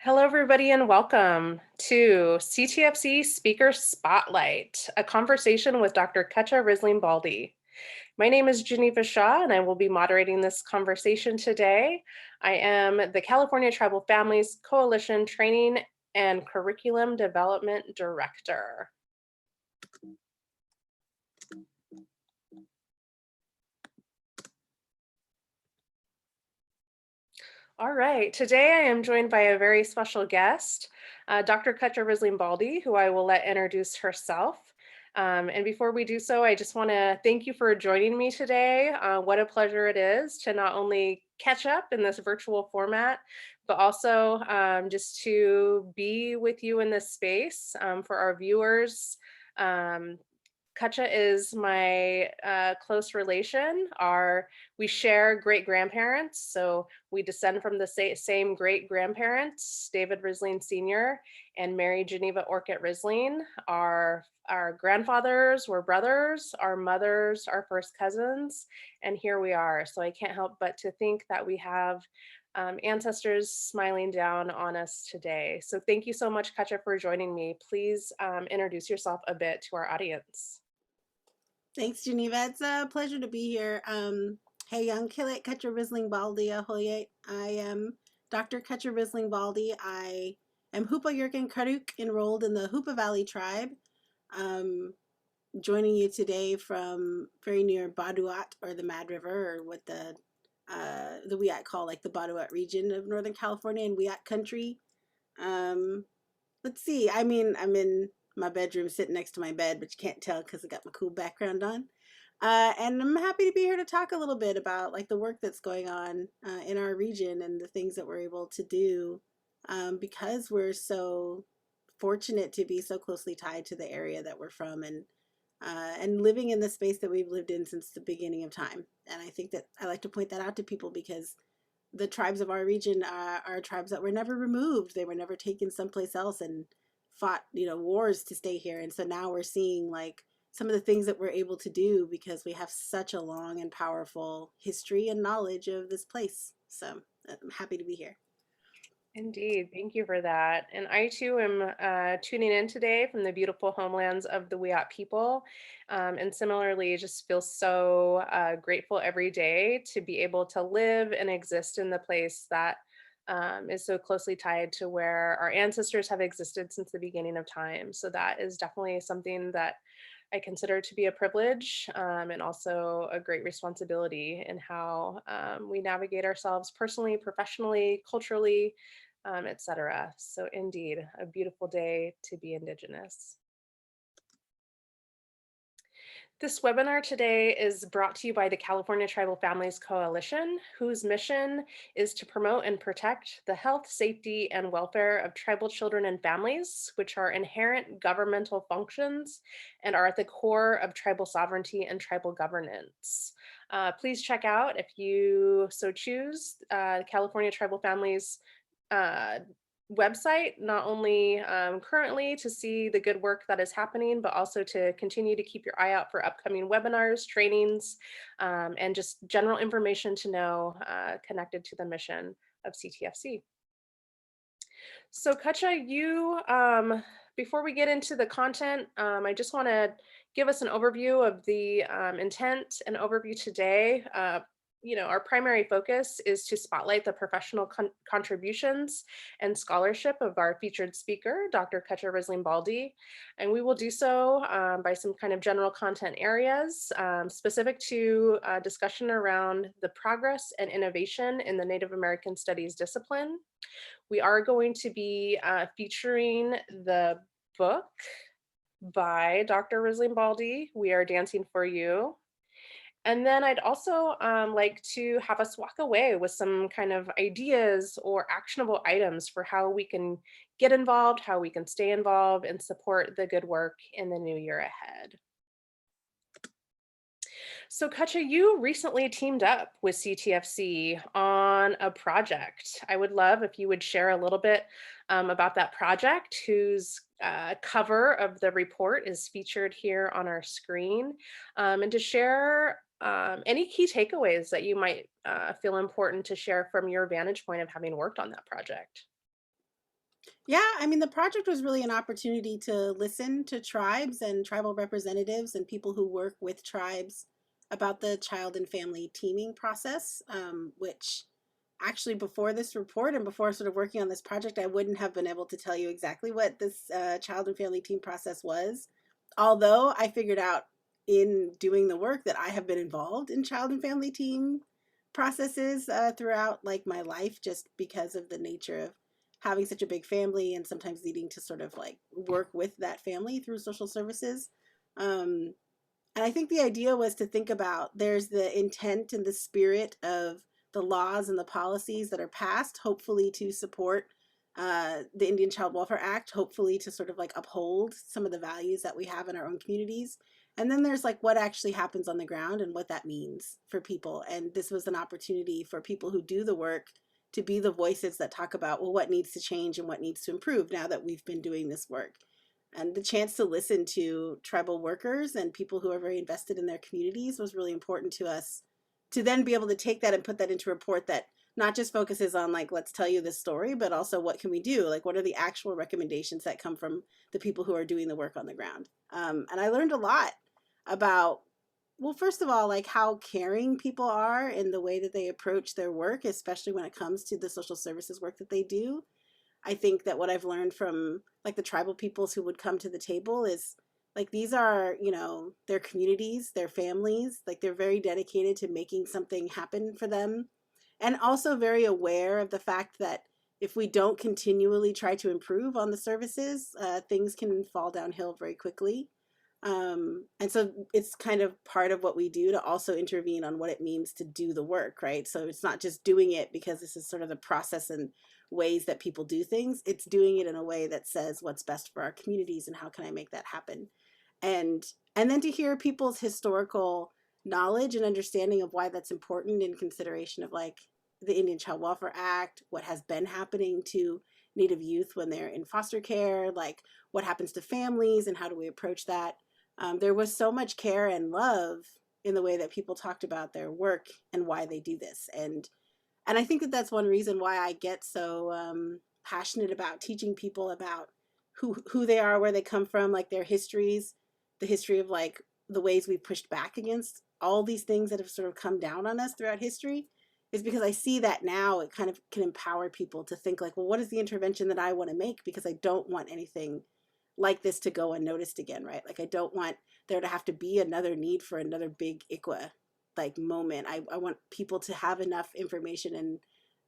Hello, everybody, and welcome to CTFC Speaker Spotlight, a conversation with Dr. Cutcha Risling-Baldy. My name is Geneva Shaw, and I will be moderating this conversation today. I am the California Tribal Families Coalition Training and Curriculum Development Director. All right, today I am joined by a very special guest, Dr. Cutcha Risling-Baldy, who I will let introduce herself. And before we do so, I just want to thank you for joining me today. What a pleasure it is to not only catch up in this virtual format, but also just to be with you in this space for our viewers. Cutcha is my close relation. We share great grandparents, so we descend from the same great grandparents, David Risling Sr. and Mary Geneva Orchid Risling. Our grandfathers were brothers, our mothers are first cousins, and here we are. So I can't help but to think that we have ancestors smiling down on us today. So thank you so much, Cutcha, for joining me. Please introduce yourself a bit to our audience. Thanks, Geneva. It's a pleasure to be here. Hey, young Kilit Cutcha Risling-Baldy Ahoyet. I am Dr. Cutcha Risling-Baldy. I am Hoopa Yurkin Karuk, enrolled in the Hoopa Valley tribe. Joining you today from very near Baduat, or the Mad River, or what the Wiat call like the Baduat region of Northern California and Wiat country. Let's see. I'm in my bedroom sitting next to my bed, but you can't tell because I got my cool background on. And I'm happy to be here to talk a little bit about like the work that's going on in our region and the things that we're able to do because we're so fortunate to be so closely tied to the area that we're from and living in the space that we've lived in since the beginning of time. And I think that I like to point that out to people because the tribes of our region are tribes that were never removed. They were never taken someplace else and fought, wars to stay here. And so now we're seeing like some of the things that we're able to do because we have such a long and powerful history and knowledge of this place. So I'm happy to be here. Indeed, thank you for that. And I too am tuning in today from the beautiful homelands of the Wiyot people. And similarly, just feel so grateful every day to be able to live and exist in the place that is so closely tied to where our ancestors have existed since the beginning of time. So that is definitely something that I consider to be a privilege and also a great responsibility in how we navigate ourselves personally, professionally, culturally, etc. So indeed, a beautiful day to be Indigenous. This webinar today is brought to you by the California Tribal Families Coalition, whose mission is to promote and protect the health, safety, and welfare of tribal children and families, which are inherent governmental functions and are at the core of tribal sovereignty and tribal governance. Please check out, if you so choose, California Tribal Families website, not only currently to see the good work that is happening, but also to continue to keep your eye out for upcoming webinars, trainings, and just general information to know connected to the mission of CTFC. So Cutcha, before we get into the content, I just want to give us an overview of the intent and overview today. Our primary focus is to spotlight the professional contributions and scholarship of our featured speaker, Dr. Cutcha Risling-Baldy, and we will do so by some kind of general content areas specific to discussion around the progress and innovation in the Native American Studies discipline. We are going to be featuring the book by Dr. Risling-Baldy, We Are Dancing for You. And then I'd also like to have us walk away with some kind of ideas or actionable items for how we can get involved, how we can stay involved and support the good work in the new year ahead. So Cutcha, you recently teamed up with CTFC on a project. I would love if you would share a little bit about that project, whose cover of the report is featured here on our screen, and to share any key takeaways that you might feel important to share from your vantage point of having worked on that project. Yeah, I mean, the project was really an opportunity to listen to tribes and tribal representatives and people who work with tribes about the child and family teaming process, which actually before this report and before sort of working on this project, I wouldn't have been able to tell you exactly what this child and family team process was. Although I figured out in doing the work that I have been involved in child and family team processes throughout like my life, just because of the nature of having such a big family and sometimes needing to sort of like work with that family through social services. Um, and I think the idea was to think about there's the intent and the spirit of the laws and the policies that are passed, hopefully to support the Indian Child Welfare Act, hopefully to sort of like uphold some of the values that we have in our own communities. And then there's like what actually happens on the ground and what that means for people. And this was an opportunity for people who do the work to be the voices that talk about, well, what needs to change and what needs to improve now that we've been doing this work. And the chance to listen to tribal workers and people who are very invested in their communities was really important to us, to then be able to take that and put that into a report that not just focuses on like, let's tell you this story, but also what can we do? Like, what are the actual recommendations that come from the people who are doing the work on the ground? And I learned a lot about, well, first of all, like how caring people are in the way that they approach their work, especially when it comes to the social services work that they do. I think that what I've learned from like the tribal peoples who would come to the table is like these are, you know, their communities, their families, like they're very dedicated to making something happen for them, and also very aware of the fact that if we don't continually try to improve on the services, things can fall downhill very quickly. And so it's kind of part of what we do to also intervene on what it means to do the work, right? So it's not just doing it because this is sort of the process and ways that people do things. It's doing it in a way that says what's best for our communities and how can I make that happen. And and then to hear people's historical knowledge and understanding of why that's important in consideration of like the Indian Child Welfare Act, what has been happening to Native youth when they're in foster care, like what happens to families and how do we approach that. There was so much care and love in the way that people talked about their work and why they do this. And I think that that's one reason why I get so passionate about teaching people about who they are, where they come from, like their histories, the history of like the ways we've pushed back against all these things that have sort of come down on us throughout history, is because I see that now it kind of can empower people to think like, well, what is the intervention that I want to make? Because I don't want anything like this to go unnoticed again, right? Like I don't want there to have to be another need for another big ICWA like moment. I want people to have enough information and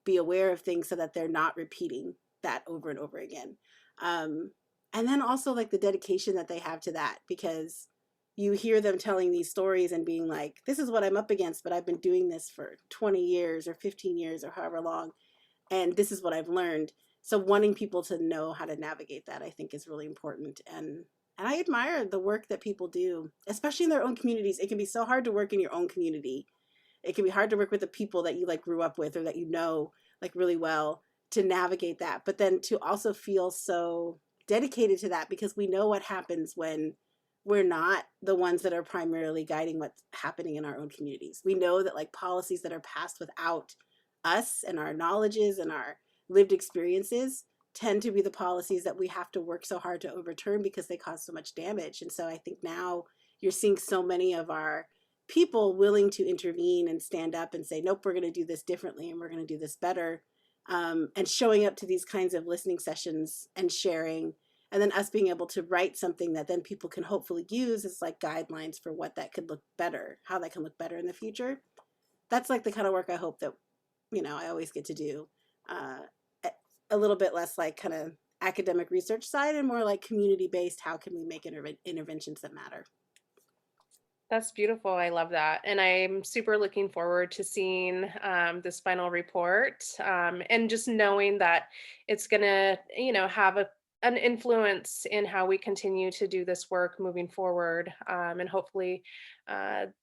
be aware of things so that they're not repeating that over and over again. Um, and then also like the dedication that they have to that, because you hear them telling these stories and being like, this is what I'm up against, but I've been doing this for 20 years or 15 years or however long, and this is what I've learned. So wanting people to know how to navigate that, I think, is really important. And I admire the work that people do, especially in their own communities. It can be so hard to work in your own community. It can be hard to work with the people that you like grew up with or that you know like really well, to navigate that. But then to also feel so dedicated to that, because we know what happens when we're not the ones that are primarily guiding what's happening in our own communities. We know that like policies that are passed without us and our knowledges and our lived experiences tend to be the policies that we have to work so hard to overturn because they cause so much damage. And so I think now you're seeing so many of our people willing to intervene and stand up and say, nope, we're going to do this differently and we're going to do this better. And showing up to these kinds of listening sessions and sharing, and then us being able to write something that then people can hopefully use as like guidelines for what that could look better, how that can look better in the future. That's like the kind of work I hope that, you know, I always get to do. Uh, a little bit less like kind of academic research side and more like community based. How can we make interventions that matter? That's beautiful. I love that. And I'm super looking forward to seeing this final report, and just knowing that it's going to, have an influence in how we continue to do this work moving forward. And hopefully, the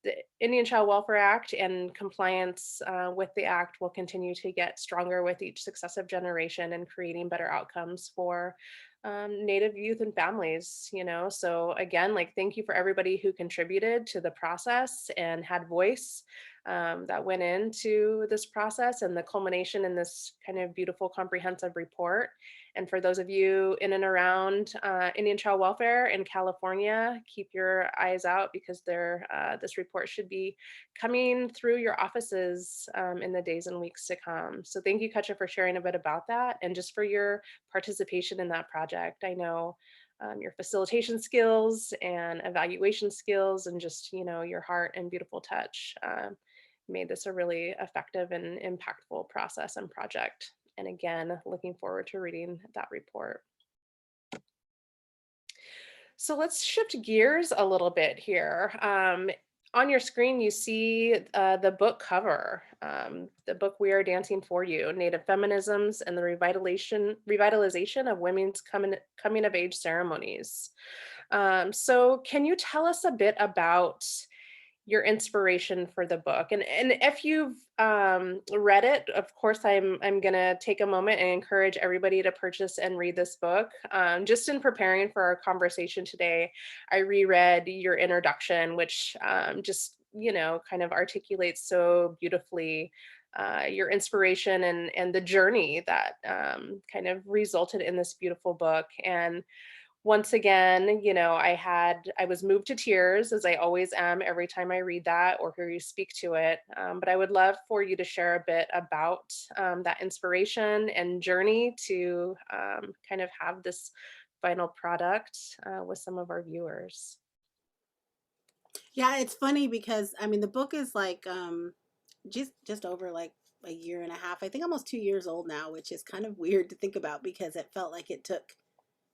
Indian Child Welfare Act and compliance with the act will continue to get stronger with each successive generation and creating better outcomes for Native youth and families. So again, like, thank you for everybody who contributed to the process and had voice. that went into this process and the culmination in this kind of beautiful, comprehensive report. And for those of you in and around Indian child welfare in California, keep your eyes out because this report should be coming through your offices in the days and weeks to come. So thank you, Cutcha, for sharing a bit about that and just for your participation in that project. I know your facilitation skills and evaluation skills and just, your heart and beautiful touch made this a really effective and impactful process and project. And again, looking forward to reading that report. So let's shift gears a little bit here. On your screen, you see the book cover, the book "We Are Dancing for You: Native Feminisms and the Revitalization of Women's Coming of Age Ceremonies." So, can you tell us a bit about your inspiration for the book? And if you've read it, of course, I'm gonna take a moment and encourage everybody to purchase and read this book. Just in preparing for our conversation today, I reread your introduction, which just kind of articulates so beautifully your inspiration and the journey that kind of resulted in this beautiful book. And once again, I was moved to tears, as I always am every time I read that or hear you speak to it. But I would love for you to share a bit about that inspiration and journey to kind of have this final product with some of our viewers. Yeah, it's funny because I mean the book is like just over like a year and a half. I think almost 2 years old now, which is kind of weird to think about because it felt like it took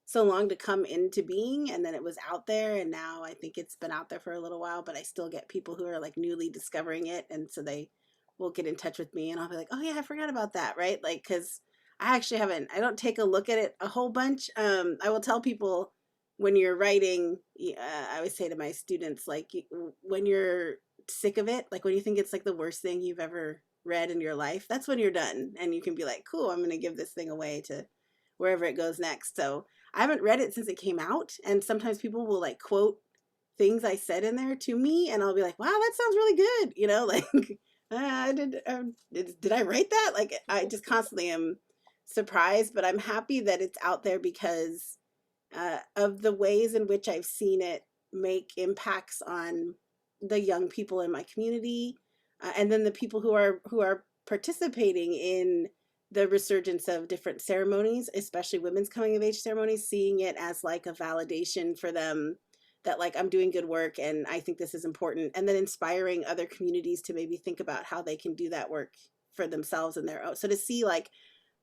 so long to come into being and then it was out there and now I think it's been out there for a little while, but I still get people who are like newly discovering it and so they will get in touch with me and I'll be like, "Oh yeah, I forgot about that," right? Like cuz I actually haven't I don't take a look at it a whole bunch. I will tell people when you're writing, I always say to my students like when you're sick of it, like when you think it's like the worst thing you've ever read in your life, that's when you're done and you can be like, "Cool, I'm going to give this thing away to wherever it goes next." So I haven't read it since it came out, and sometimes people will like quote things I said in there to me, and I'll be like, "Wow, that sounds really good," like I did I write that? Like I just constantly am surprised, but I'm happy that it's out there because of the ways in which I've seen it make impacts on the young people in my community, and then the people who are participating in the resurgence of different ceremonies, especially women's coming of age ceremonies, seeing it as like a validation for them that like I'm doing good work and I think this is important, and then inspiring other communities to maybe think about how they can do that work for themselves and their own. So to see like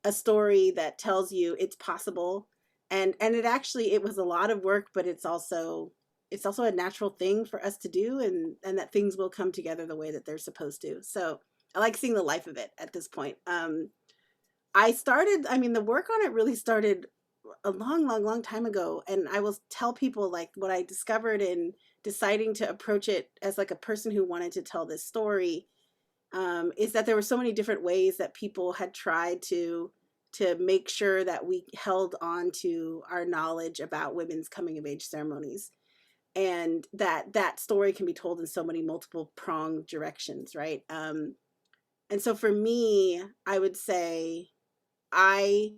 a story that tells you it's possible and it was a lot of work, but it's also a natural thing for us to do and that things will come together the way that they're supposed to. So I like seeing the life of it at this point. I mean, the work on it really started a long, long, long time ago. And I will tell people like what I discovered in deciding to approach it as like a person who wanted to tell this story, is that there were so many different ways that people had tried to make sure that we held on to our knowledge about women's coming of age ceremonies and that story can be told in so many multiple pronged directions, right? And so for me, I would say I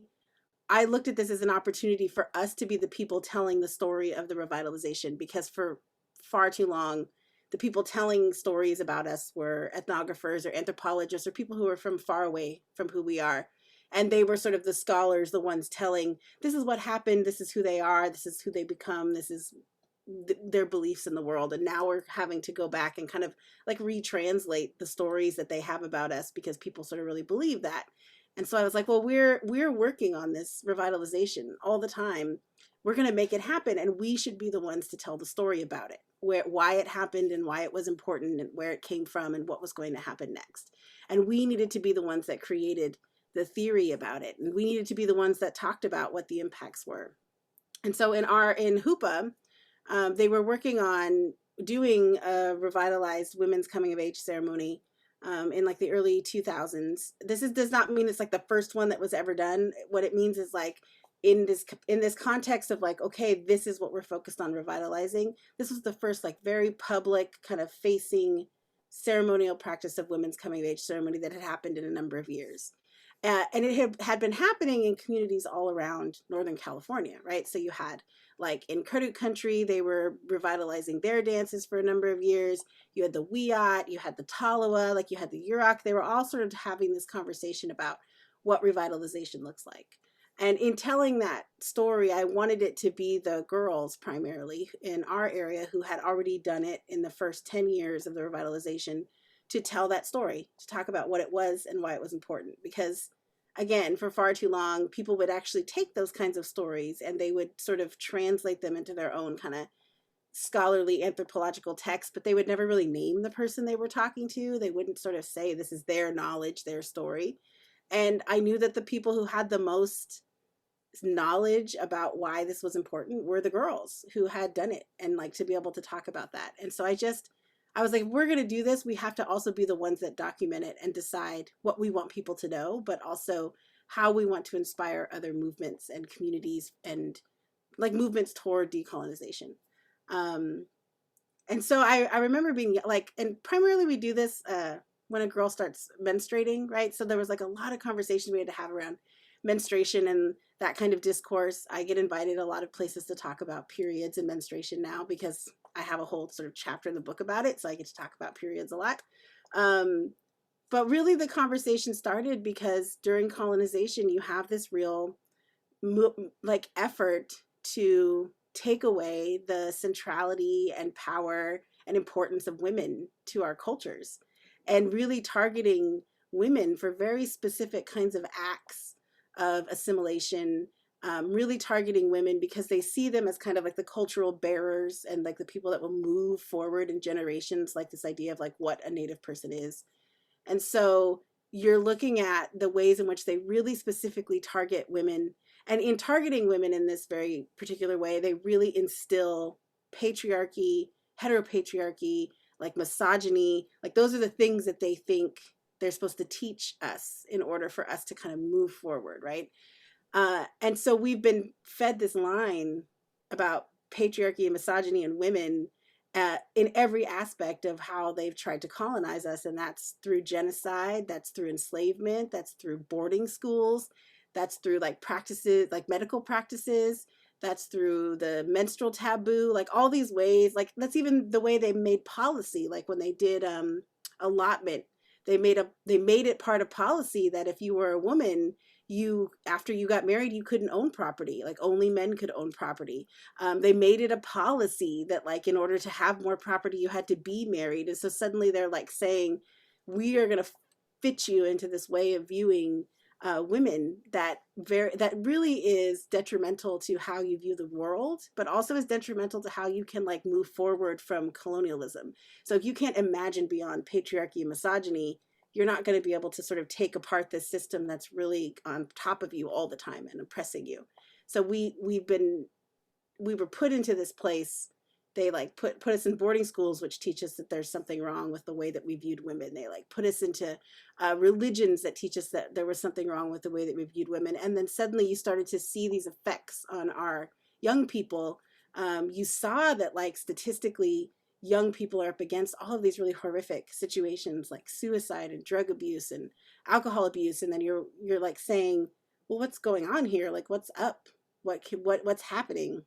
I looked at this as an opportunity for us to be the people telling the story of the revitalization because for far too long, the people telling stories about us were ethnographers or anthropologists or people who are from far away from who we are. And they were sort of the scholars, the ones telling, this is what happened, this is who they are, this is who they become, this is their beliefs in the world. And now we're having to go back and kind of like retranslate the stories that they have about us because people sort of really believe that. And so I was like, well, we're working on this revitalization all the time. We're going to make it happen, and we should be the ones to tell the story about it, why it happened and why it was important and where it came from and what was going to happen next. And we needed to be the ones that created the theory about it, and we needed to be the ones that talked about what the impacts were. And so in Hoopa, they were working on doing a revitalized women's coming of age ceremony in like the early 2000s. Does not mean it's like the first one that was ever done. What it means is like in this context of like, okay, this is what we're focused on revitalizing. This was the first like very public kind of facing ceremonial practice of women's coming of age ceremony that had happened in a number of years. And it had been happening in communities all around Northern California, right? So you had, like, in Kurdic country, they were revitalizing their dances for a number of years. You had the Wiyot, you had the Talawa, like you had the Yurok. They were all sort of having this conversation about what revitalization looks like. And in telling that story, I wanted it to be the girls primarily in our area who had already done it in the first 10 years of the revitalization to tell that story, to talk about what it was and why it was important. Because, again, for far too long, people would actually take those kinds of stories and they would sort of translate them into their own kind of scholarly anthropological text, but they would never really name the person they were talking to. They wouldn't sort of say this is their knowledge, their story. And I knew that the people who had the most knowledge about why this was important were the girls who had done it, and like to be able to talk about that. And so I was like, if we're going to do this, we have to also be the ones that document it and decide what we want people to know, but also how we want to inspire other movements and communities and like movements toward decolonization. Um, and so I remember being like, and primarily we do this when a girl starts menstruating, right? So there was like a lot of conversations we had to have around menstruation and that kind of discourse. I get invited a lot of places to talk about periods and menstruation now because I have a whole sort of chapter in the book about it. So I get to talk about periods a lot. Um, but really the conversation started because during colonization, you have this real like effort to take away the centrality and power and importance of women to our cultures, and really targeting women for very specific kinds of acts of assimilation, really targeting women because they see them as kind of like the cultural bearers and like the people that will move forward in generations, like this idea of like what a Native person is. And so you're looking at the ways in which they really specifically target women. And in targeting women in this very particular way, they really instill patriarchy, heteropatriarchy, like misogyny. Like those are the things that they think they're supposed to teach us in order for us to kind of move forward, right? And so we've been fed this line about patriarchy and misogyny and women in every aspect of how they've tried to colonize us. And that's through genocide, that's through enslavement, that's through boarding schools, that's through like practices, like medical practices, that's through the menstrual taboo, like all these ways. Like that's even the way they made policy, like when they did allotment. They made it part of policy that if you were a woman, you after you got married you couldn't own property, like only men could own property. They made it a policy that like in order to have more property you had to be married, and so suddenly they're like saying we are going to fit you into this way of viewing women that really is detrimental to how you view the world, but also is detrimental to how you can like move forward from colonialism. So if you can't imagine beyond patriarchy and misogyny, you're not going to be able to sort of take apart this system that's really on top of you all the time and oppressing you. So we were put into this place. They like put us in boarding schools, which teach us that there's something wrong with the way that we viewed women. They like put us into religions that teach us that there was something wrong with the way that we viewed women. And then suddenly you started to see these effects on our young people. You saw that like statistically, young people are up against all of these really horrific situations like suicide and drug abuse and alcohol abuse. And then you're like saying, well, what's going on here? Like, what's up? What's happening?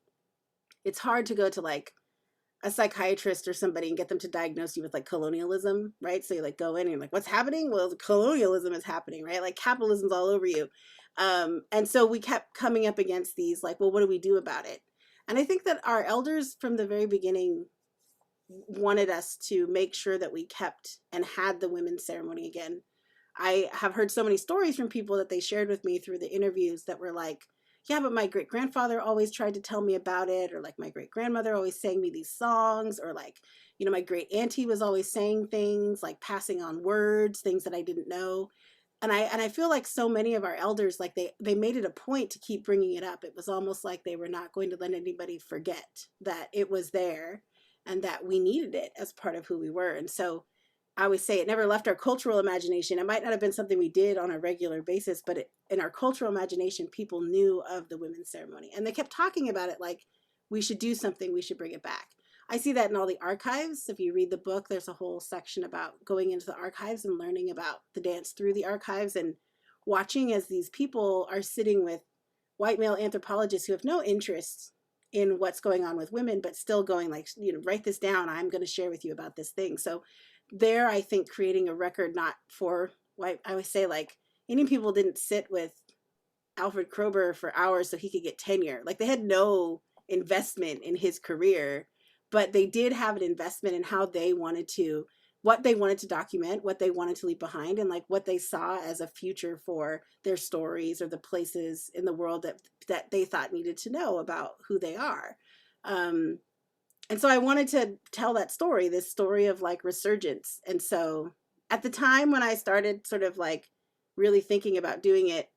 It's hard to go to like a psychiatrist or somebody and get them to diagnose you with like colonialism, right? So you like go in and you're like, what's happening? Well, colonialism is happening, right? Like capitalism's all over you. And so we kept coming up against these like, well, what do we do about it? And I think that our elders from the very beginning wanted us to make sure that we kept and had the women's ceremony again. I have heard so many stories from people that they shared with me through the interviews that were like, yeah, but my great grandfather always tried to tell me about it, or like my great grandmother always sang me these songs, or like, you know, my great auntie was always saying things, like passing on words, things that I didn't know. And I feel like so many of our elders, like they made it a point to keep bringing it up. It was almost like they were not going to let anybody forget that it was there and that we needed it as part of who we were. And so I always say it never left our cultural imagination. It might not have been something we did on a regular basis, but in our cultural imagination, people knew of the women's ceremony and they kept talking about it like we should do something, we should bring it back. I see that in all the archives. If you read the book, there's a whole section about going into the archives and learning about the dance through the archives and watching as these people are sitting with white male anthropologists who have no interest in what's going on with women, but still going like, write this down. I'm going to share with you about this thing. So there, I think creating a record, not for white, I always say like Indian people didn't sit with Alfred Kroeber for hours so he could get tenure. Like they had no investment in his career, but they did have an investment in how they wanted to, what they wanted to document, what they wanted to leave behind, and like what they saw as a future for their stories or the places in the world that they thought needed to know about who they are. Um, and so I wanted to tell that story, this story of like resurgence. And so at the time when I started sort of like really thinking about doing it,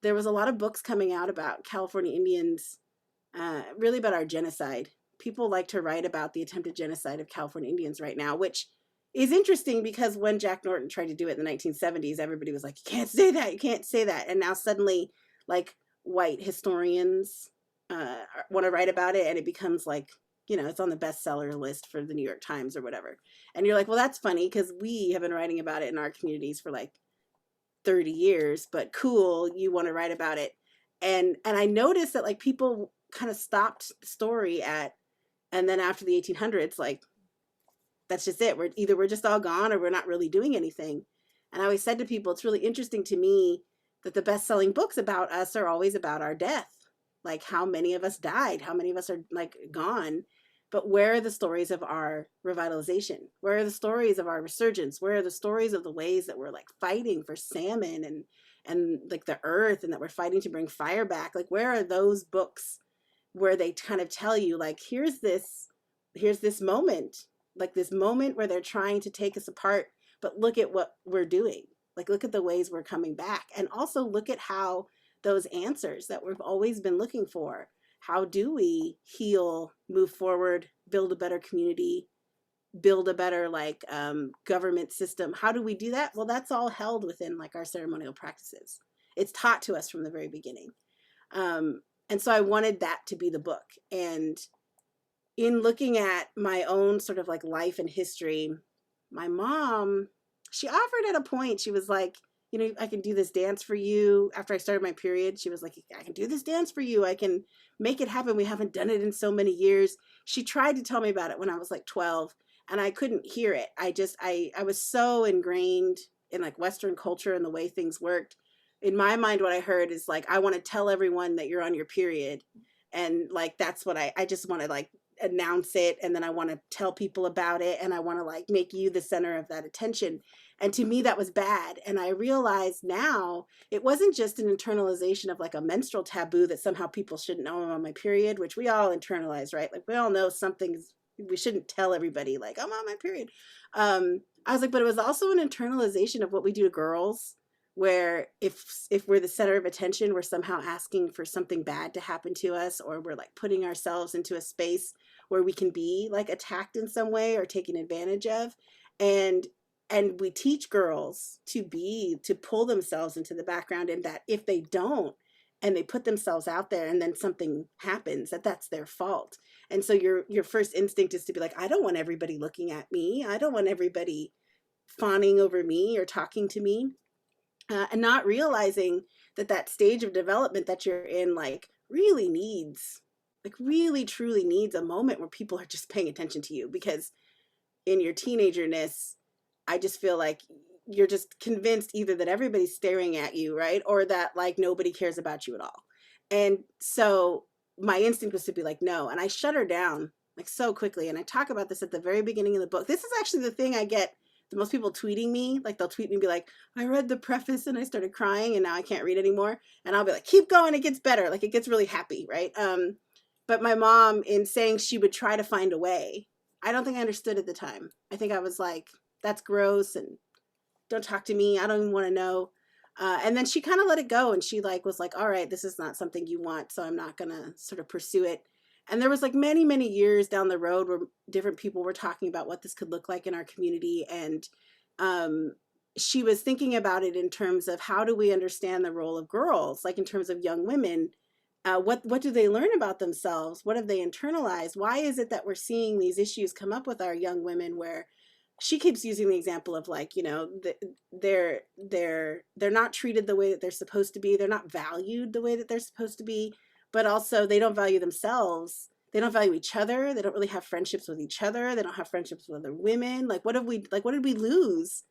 there was a lot of books coming out about California Indians, really about our genocide. People like to write about the attempted genocide of California Indians right now, which is interesting because when Jack Norton tried to do it in the 1970s, everybody was like, you can't say that, you can't say that. And now suddenly, like, white historians want to write about it, and it becomes like, it's on the bestseller list for the New York Times or whatever. And you're like, well, that's funny because we have been writing about it in our communities for like 30 years, but cool, you want to write about it. And I noticed that like people kind of stopped the story at, and then after the 1800s, like that's just it. We're just all gone or we're not really doing anything. And I always said to people, it's really interesting to me that the best-selling books about us are always about our death. Like how many of us died, how many of us are like gone. But where are the stories of our revitalization? Where are the stories of our resurgence? Where are the stories of the ways that we're like fighting for salmon and like the earth, and that we're fighting to bring fire back? Like where are those books where they kind of tell you like here's this moment, like this moment where they're trying to take us apart, but look at what we're doing. Like look at the ways we're coming back, and also look at how those answers that we've always been looking for, how do we heal, move forward, build a better community, build a better like government system? How do we do that? Well, that's all held within like our ceremonial practices. It's taught to us from the very beginning. And so I wanted that to be the book. And in looking at my own sort of like life and history, my mom, she offered at a point, she was like, I can do this dance for you. After I started my period, she was like, I can do this dance for you. I can make it happen. We haven't done it in so many years. She tried to tell me about it when I was like 12, and I couldn't hear it. I was so ingrained in like Western culture and the way things worked. In my mind, what I heard is like, I want to tell everyone that you're on your period. And like, that's what I just want to like announce it. And then I want to tell people about it. And I want to like make you the center of that attention. And to me, that was bad. And I realized now it wasn't just an internalization of like a menstrual taboo that somehow people shouldn't know I'm on my period, which we all internalize, right? Like we all know something's, we shouldn't tell everybody like I'm on my period. I was like, but it was also an internalization of what we do to girls, where if we're the center of attention, we're somehow asking for something bad to happen to us, or we're like putting ourselves into a space where we can be like attacked in some way or taken advantage of. And we teach girls to pull themselves into the background, and that if they don't and they put themselves out there and then something happens, that's their fault. And so your first instinct is to be like, I don't want everybody looking at me, I don't want everybody fawning over me or talking to me, and not realizing that stage of development that you're in like really needs, like really truly needs a moment where people are just paying attention to you. Because in your teenagerness, I just feel like you're just convinced either that everybody's staring at you, right? Or that like nobody cares about you at all. And so my instinct was to be like, no. And I shut her down like so quickly. And I talk about this at the very beginning of the book. This is actually the thing I get the most people tweeting me. Like they'll tweet me and be like, I read the preface and I started crying and now I can't read anymore. And I'll be like, keep going, it gets better. Like it gets really happy, right? But my mom, in saying she would try to find a way, I don't think I understood at the time. I think I was like, that's gross and don't talk to me, I don't even want to know. And then she kind of let it go, and she like was like, all right, this is not something you want, so I'm not gonna sort of pursue it. And there was like many years down the road where different people were talking about what this could look like in our community. And she was thinking about it in terms of how do we understand the role of girls, like in terms of young women, What do they learn about themselves? What have they internalized? Why is it that we're seeing these issues come up with our young women where she keeps using the example of like, they're not treated the way that they're supposed to be. They're not valued the way that they're supposed to be, but also they don't value themselves. They don't value each other. They don't really have friendships with each other. They don't have friendships with other women. What did we lose?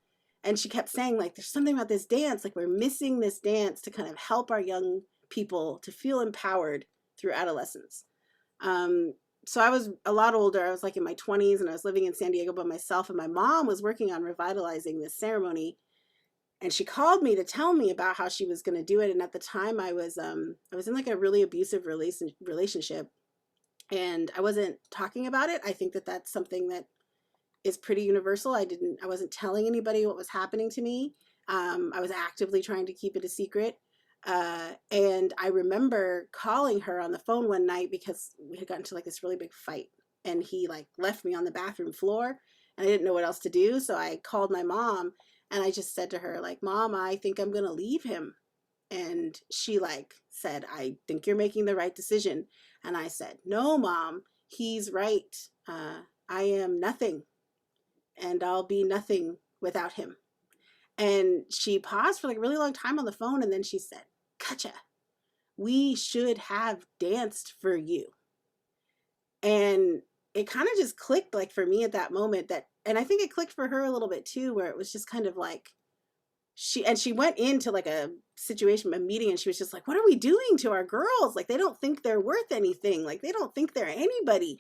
And she kept saying, like, there's something about this dance, like we're missing this dance to kind of help our young people to feel empowered through adolescence. Um, so I was a lot older. I was like in my 20s and I was living in San Diego by myself. And my mom was working on revitalizing this ceremony. And she called me to tell me about how she was going to do it. And at the time, I was in like a really abusive relationship, and I wasn't talking about it. I think that that's something that is pretty universal. I wasn't telling anybody what was happening to me. I was actively trying to keep it a secret. And I remember calling her on the phone one night because we had gotten to like this really big fight, and he like left me on the bathroom floor and I didn't know what else to do. So I called my mom and I just said to her, like, Mom, I think I'm going to leave him. And she like said, I think you're making the right decision. And I said, no, Mom, he's right. I am nothing and I'll be nothing without him. And she paused for like a really long time on the phone. And then she said, Cutcha, we should have danced for you. And it kind of just clicked like for me at that moment that, and I think it clicked for her a little bit too, where it was just kind of like, she went into like a situation, a meeting, and she was just like, what are we doing to our girls? Like, they don't think they're worth anything. Like, they don't think they're anybody.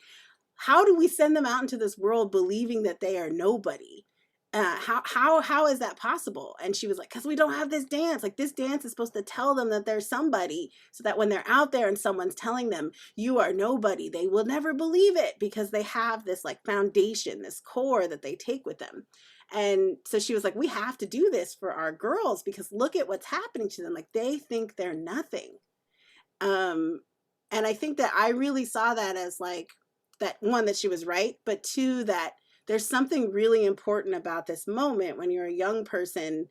How do we send them out into this world believing that they are nobody? How is that possible? And she was like, because we don't have this dance. Like, this dance is supposed to tell them that they're somebody, so that when they're out there and someone's telling them you are nobody, they will never believe it because they have this like foundation, this core that they take with them. And so she was like, we have to do this for our girls because look at what's happening to them. Like, they think they're nothing. Um, and I think that I really saw that as like, that one, that she was right, but two, that there's something really important about this moment when you're a young person,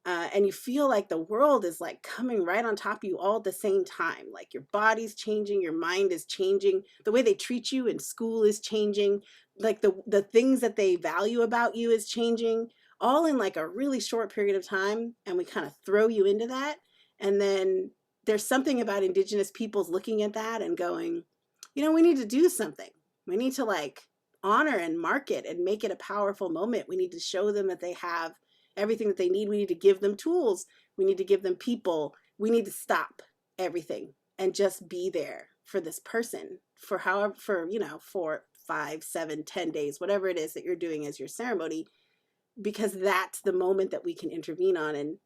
and you feel like the world is like coming right on top of you all at the same time. Like, your body's changing, your mind is changing, the way they treat you in school is changing, like the things that they value about you is changing, all in like a really short period of time. And we kind of throw you into that. And then there's something about Indigenous peoples looking at that and going, we need to do something. We need to like honor and mark it and make it a powerful moment. We need to show them that they have everything that they need. We need to give them tools. We need to give them people. We need to stop everything and just be there for this person for however, for, 4, 5, 7, 10 days, whatever it is that you're doing as your ceremony, because that's the moment that we can intervene on.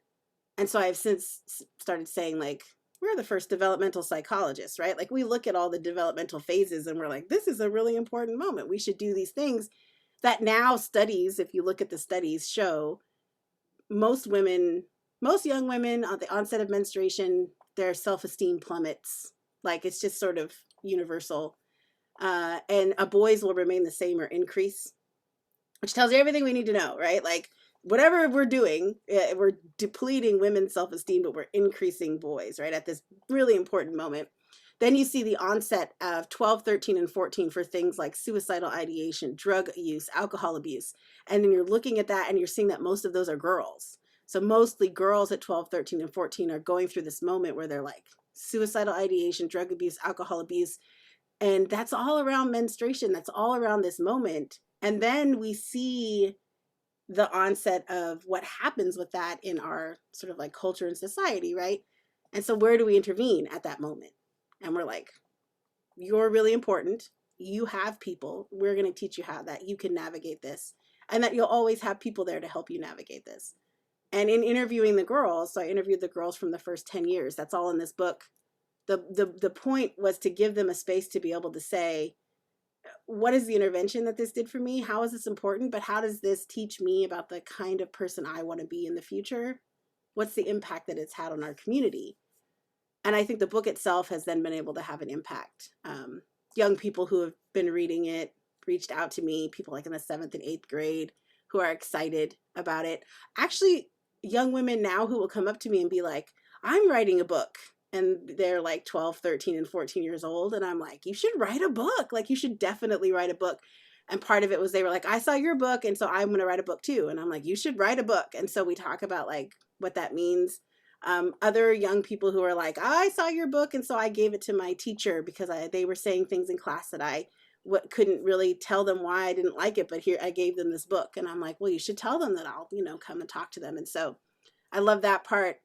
And so I've since started saying, like, we're the first developmental psychologists, right? Like, we look at all the developmental phases and we're like, this is a really important moment. We should do these things that now studies, if you look at the studies, show most women, most young women at the onset of menstruation, their self-esteem plummets. Like, it's just sort of universal. And a boys will remain the same or increase, which tells you everything we need to know, right? Like, whatever we're doing, we're depleting women's self-esteem, but we're increasing boys, right? At this really important moment. Then you see the onset of 12, 13, and 14 for things like suicidal ideation, drug use, alcohol abuse. And then you're looking at that and you're seeing that most of those are girls. So mostly girls at 12, 13, and 14 are going through this moment where they're like suicidal ideation, drug abuse, alcohol abuse. And that's all around menstruation. That's all around this moment. And then we see the onset of what happens with that in our sort of like culture and society, right? And so where do we intervene at that moment? And we're like, you're really important. You have people. We're going to teach you how that you can navigate this, and that you'll always have people there to help you navigate this. And in interviewing the girls, so I interviewed the girls from the first 10 years. That's all in this book. The point was to give them a space to be able to say, what is the intervention that this did for me? How is this important? But how does this teach me about the kind of person I want to be in the future? What's the impact that it's had on our community? And I think the book itself has then been able to have an impact. Young people who have been reading it reached out to me, people like in the 7th and 8th grade who are excited about it. Actually, young women now who will come up to me and be like, I'm writing a book and they're like 12, 13, and 14 years old. And I'm like, you should write a book. Like, you should definitely write a book. And part of it was they were like, I saw your book, and so I'm going to write a book too. And I'm like, you should write a book. And so we talk about like what that means. Other young people who are like, I saw your book, and so I gave it to my teacher because they were saying things in class that I couldn't really tell them why I didn't like it, but here I gave them this book. And I'm like, well, you should tell them that I'll, come and talk to them. And so I love that part.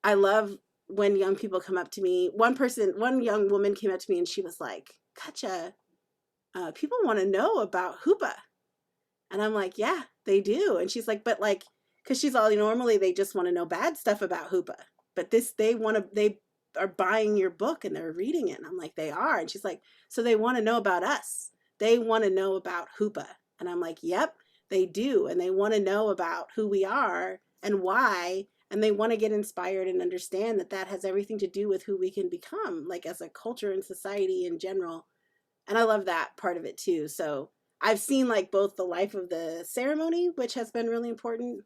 I love when young people come up to me. One young woman came up to me and she was like, Cutcha, people want to know about Hoopa. And I'm like, yeah, they do. And she's like, but like, because she's all, normally they just want to know bad stuff about Hoopa. But they are buying your book and they're reading it. And I'm like, they are. And she's like, so they want to know about us. They want to know about Hoopa. And I'm like, yep, they do. And they want to know about who we are and why. And they want to get inspired and understand that that has everything to do with who we can become, like as a culture and society in general. And I love that part of it too. So I've seen like both the life of the ceremony, which has been really important,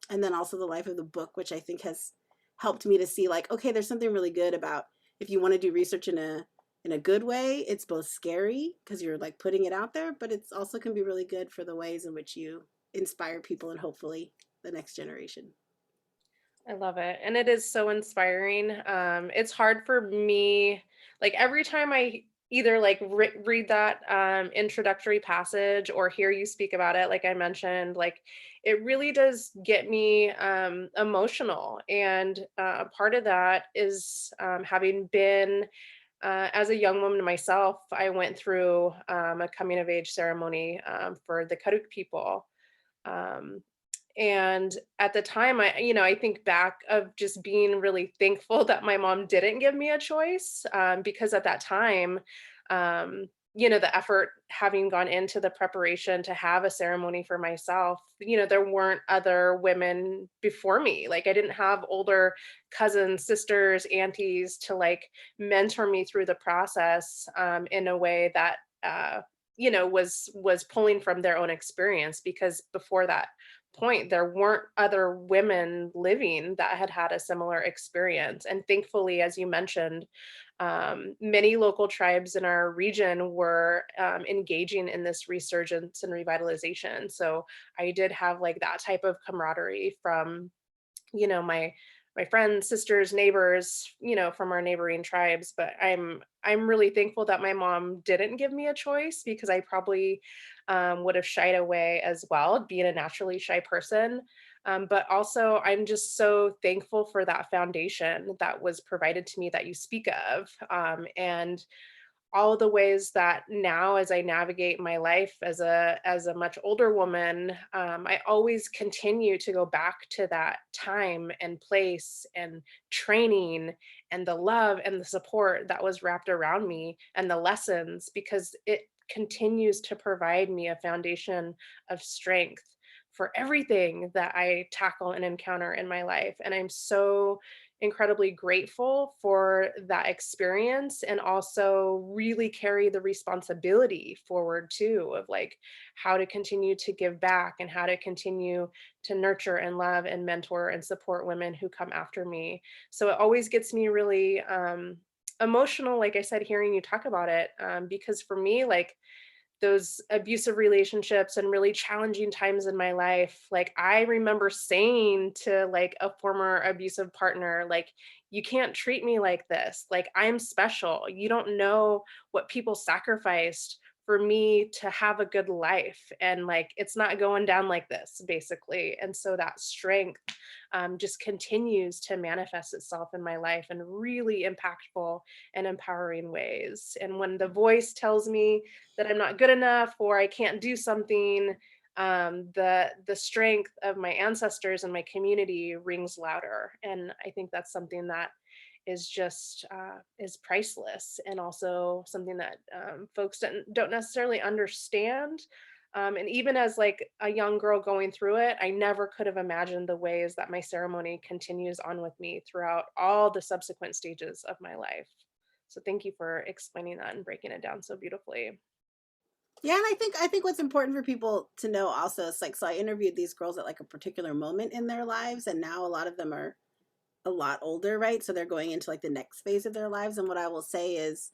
and then also the life of the book, which I think has helped me to see like, okay, there's something really good about if you want to do research in a good way. It's both scary because you're like putting it out there, but it's also can be really good for the ways in which you inspire people and hopefully the next generation. I love it. And it is so inspiring. It's hard for me, like every time I either like read that introductory passage or hear you speak about it, like I mentioned, like it really does get me emotional. And part of that is having been, as a young woman myself, I went through a coming of age ceremony for the Karuk people. Um, and at the time, I think back of just being really thankful that my mom didn't give me a choice, because at that time, the effort having gone into the preparation to have a ceremony for myself, there weren't other women before me. Like I didn't have older cousins, sisters, aunties to like mentor me through the process, in a way that, was pulling from their own experience, because before that point there weren't other women living that had had a similar experience. And thankfully, as you mentioned, many local tribes in our region were engaging in this resurgence and revitalization. So I did have like that type of camaraderie from, my friends, sisters, neighbors, from our neighboring tribes. But I'm really thankful that my mom didn't give me a choice, because I probably would have shied away as well, being a naturally shy person. But also, I'm just so thankful for that foundation that was provided to me that you speak of. And all the ways that now, as I navigate my life as a much older woman, I always continue to go back to that time and place and training and the love and the support that was wrapped around me and the lessons, because it continues to provide me a foundation of strength for everything that I tackle and encounter in my life. And I'm so incredibly grateful for that experience, and also really carry the responsibility forward too, of like how to continue to give back and how to continue to nurture and love and mentor and support women who come after me. So it always gets me really emotional, like I said, hearing you talk about it, because for me, like those abusive relationships and really challenging times in my life, like I remember saying to like a former abusive partner, like, you can't treat me like this, like I'm special, you don't know what people sacrificed for me to have a good life, and like it's not going down like this, basically. And so that strength just continues to manifest itself in my life in really impactful and empowering ways. And when the voice tells me that I'm not good enough or I can't do something, the strength of my ancestors and my community rings louder. And I think that's something that is just is priceless, and also something that folks don't necessarily understand. And even as like a young girl going through it, I never could have imagined the ways that my ceremony continues on with me throughout all the subsequent stages of my life. So thank you for explaining that and breaking it down so beautifully. Yeah, and I think what's important for people to know also is like, so I interviewed these girls at like a particular moment in their lives, and now a lot older, right? So they're going into like the next phase of their lives. And what I will say is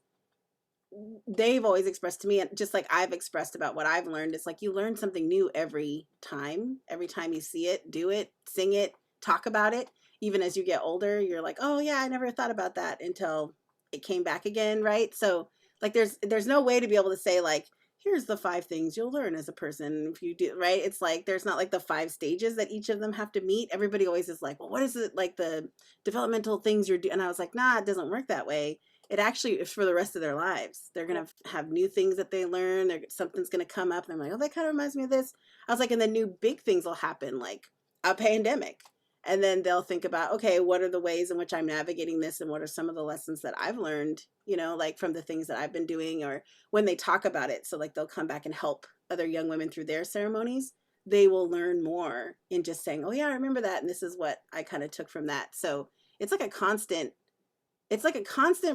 they've always expressed to me, and just like I've expressed about what I've learned, it's like you learn something new every time. Every time you see it, do it, sing it, talk about it. Even as you get older, you're like, oh yeah, I never thought about that until it came back again, right? So like there's no way to be able to say like, here's the 5 things you'll learn as a person if you do, right? It's like there's not like the 5 stages that each of them have to meet. Everybody always is like, well, what is it like the developmental things you're doing? And I was like, nah, it doesn't work that way. It actually is for the rest of their lives. They're Yeah. gonna have new things that they learn. Something's gonna come up, and I'm like, oh, that kind of reminds me of this. I was like, and then new big things will happen, like a pandemic, and then they'll think about, okay, what are the ways in which I'm navigating this, and what are some of the lessons that I've learned, like from the things that I've been doing, or when they talk about it. So like they'll come back and help other young women through their ceremonies. They will learn more in just saying, oh yeah, I remember that, and this is what I kind of took from that. So it's like a constant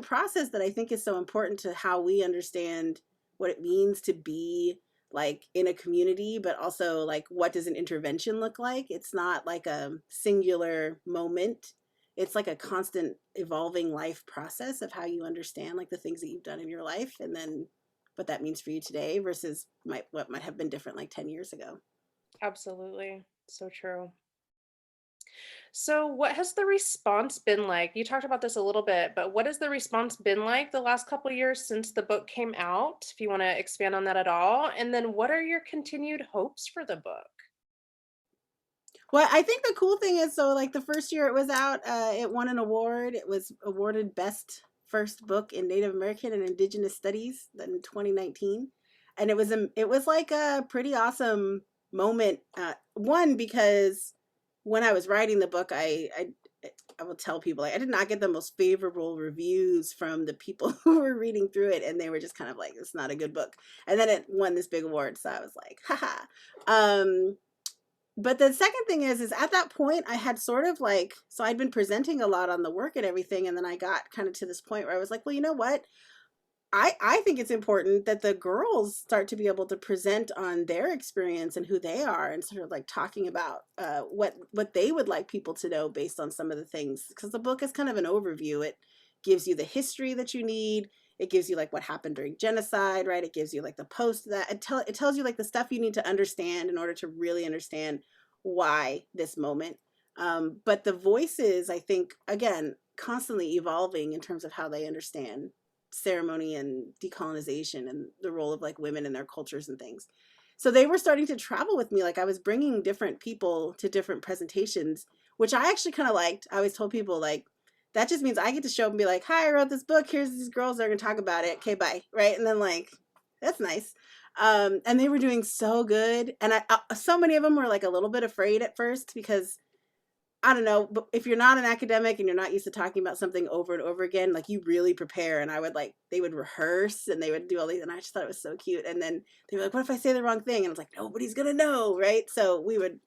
process that I think is so important to how we understand what it means to be like in a community, but also like what does an intervention look like? It's not like a singular moment. It's like a constant evolving life process of how you understand like the things that you've done in your life, and then what that means for you today versus what might have been different like 10 years ago. Absolutely. So true. So, what has the response been like? You talked about this a little bit, but what has the response been like the last couple of years since the book came out? If you want to expand on that at all. And then, what are your continued hopes for the book? Well, I think the cool thing is, so like the first year it was out, it won an award. It was awarded best first book in Native American and Indigenous Studies in 2019, and it was like a pretty awesome moment. One, because when I was writing the book, I will tell people like I did not get the most favorable reviews from the people who were reading through it, and they were just kind of like, "It's not a good book." And then it won this big award, so I was like, "Haha." But the second thing is at that point I had sort of like, so I'd been presenting a lot on the work and everything, and then I got kind of to this point where I was like, well, you know what, I think it's important that the girls start to be able to present on their experience and who they are, and sort of like talking about what they would like people to know based on some of the things, because the book is kind of an overview. It gives you the history that you need. It gives you like what happened during genocide, right? It gives you like the post that it tells you like the stuff you need to understand in order to really understand why this moment. But the voices, I think, again, constantly evolving in terms of how they understand ceremony and decolonization and the role of like women in their cultures and things. So they were starting to travel with me. Like I was bringing different people to different presentations, which I actually kind of liked. I always told people like, that just means I get to show up and be like, hi, I wrote this book. Here's these girls that are going to talk about it. Okay, bye. Right. And then like, that's nice. And they were doing so good. And so many of them were like a little bit afraid at first because I don't know, but if you're not an academic and you're not used to talking about something over and over again, like you really prepare. And I would like, they would rehearse and they would do all these, and I just thought it was so cute. And then they were like, what if I say the wrong thing? And I was like, nobody's gonna know, right? So we would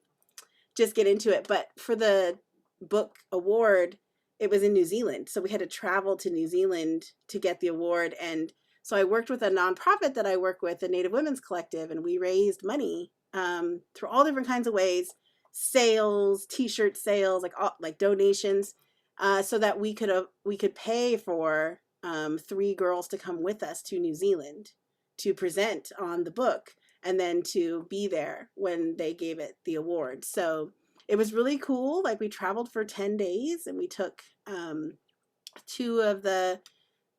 just get into it. But for the book award, it was in New Zealand. So we had to travel to New Zealand to get the award. And so I worked with a nonprofit that I work with, the Native Women's Collective, and we raised money through all different kinds of ways, sales, t-shirt sales, like donations, so that we could pay for 3 girls to come with us to New Zealand to present on the book and then to be there when they gave it the award. So it was really cool. Like we traveled for 10 days and we took two of the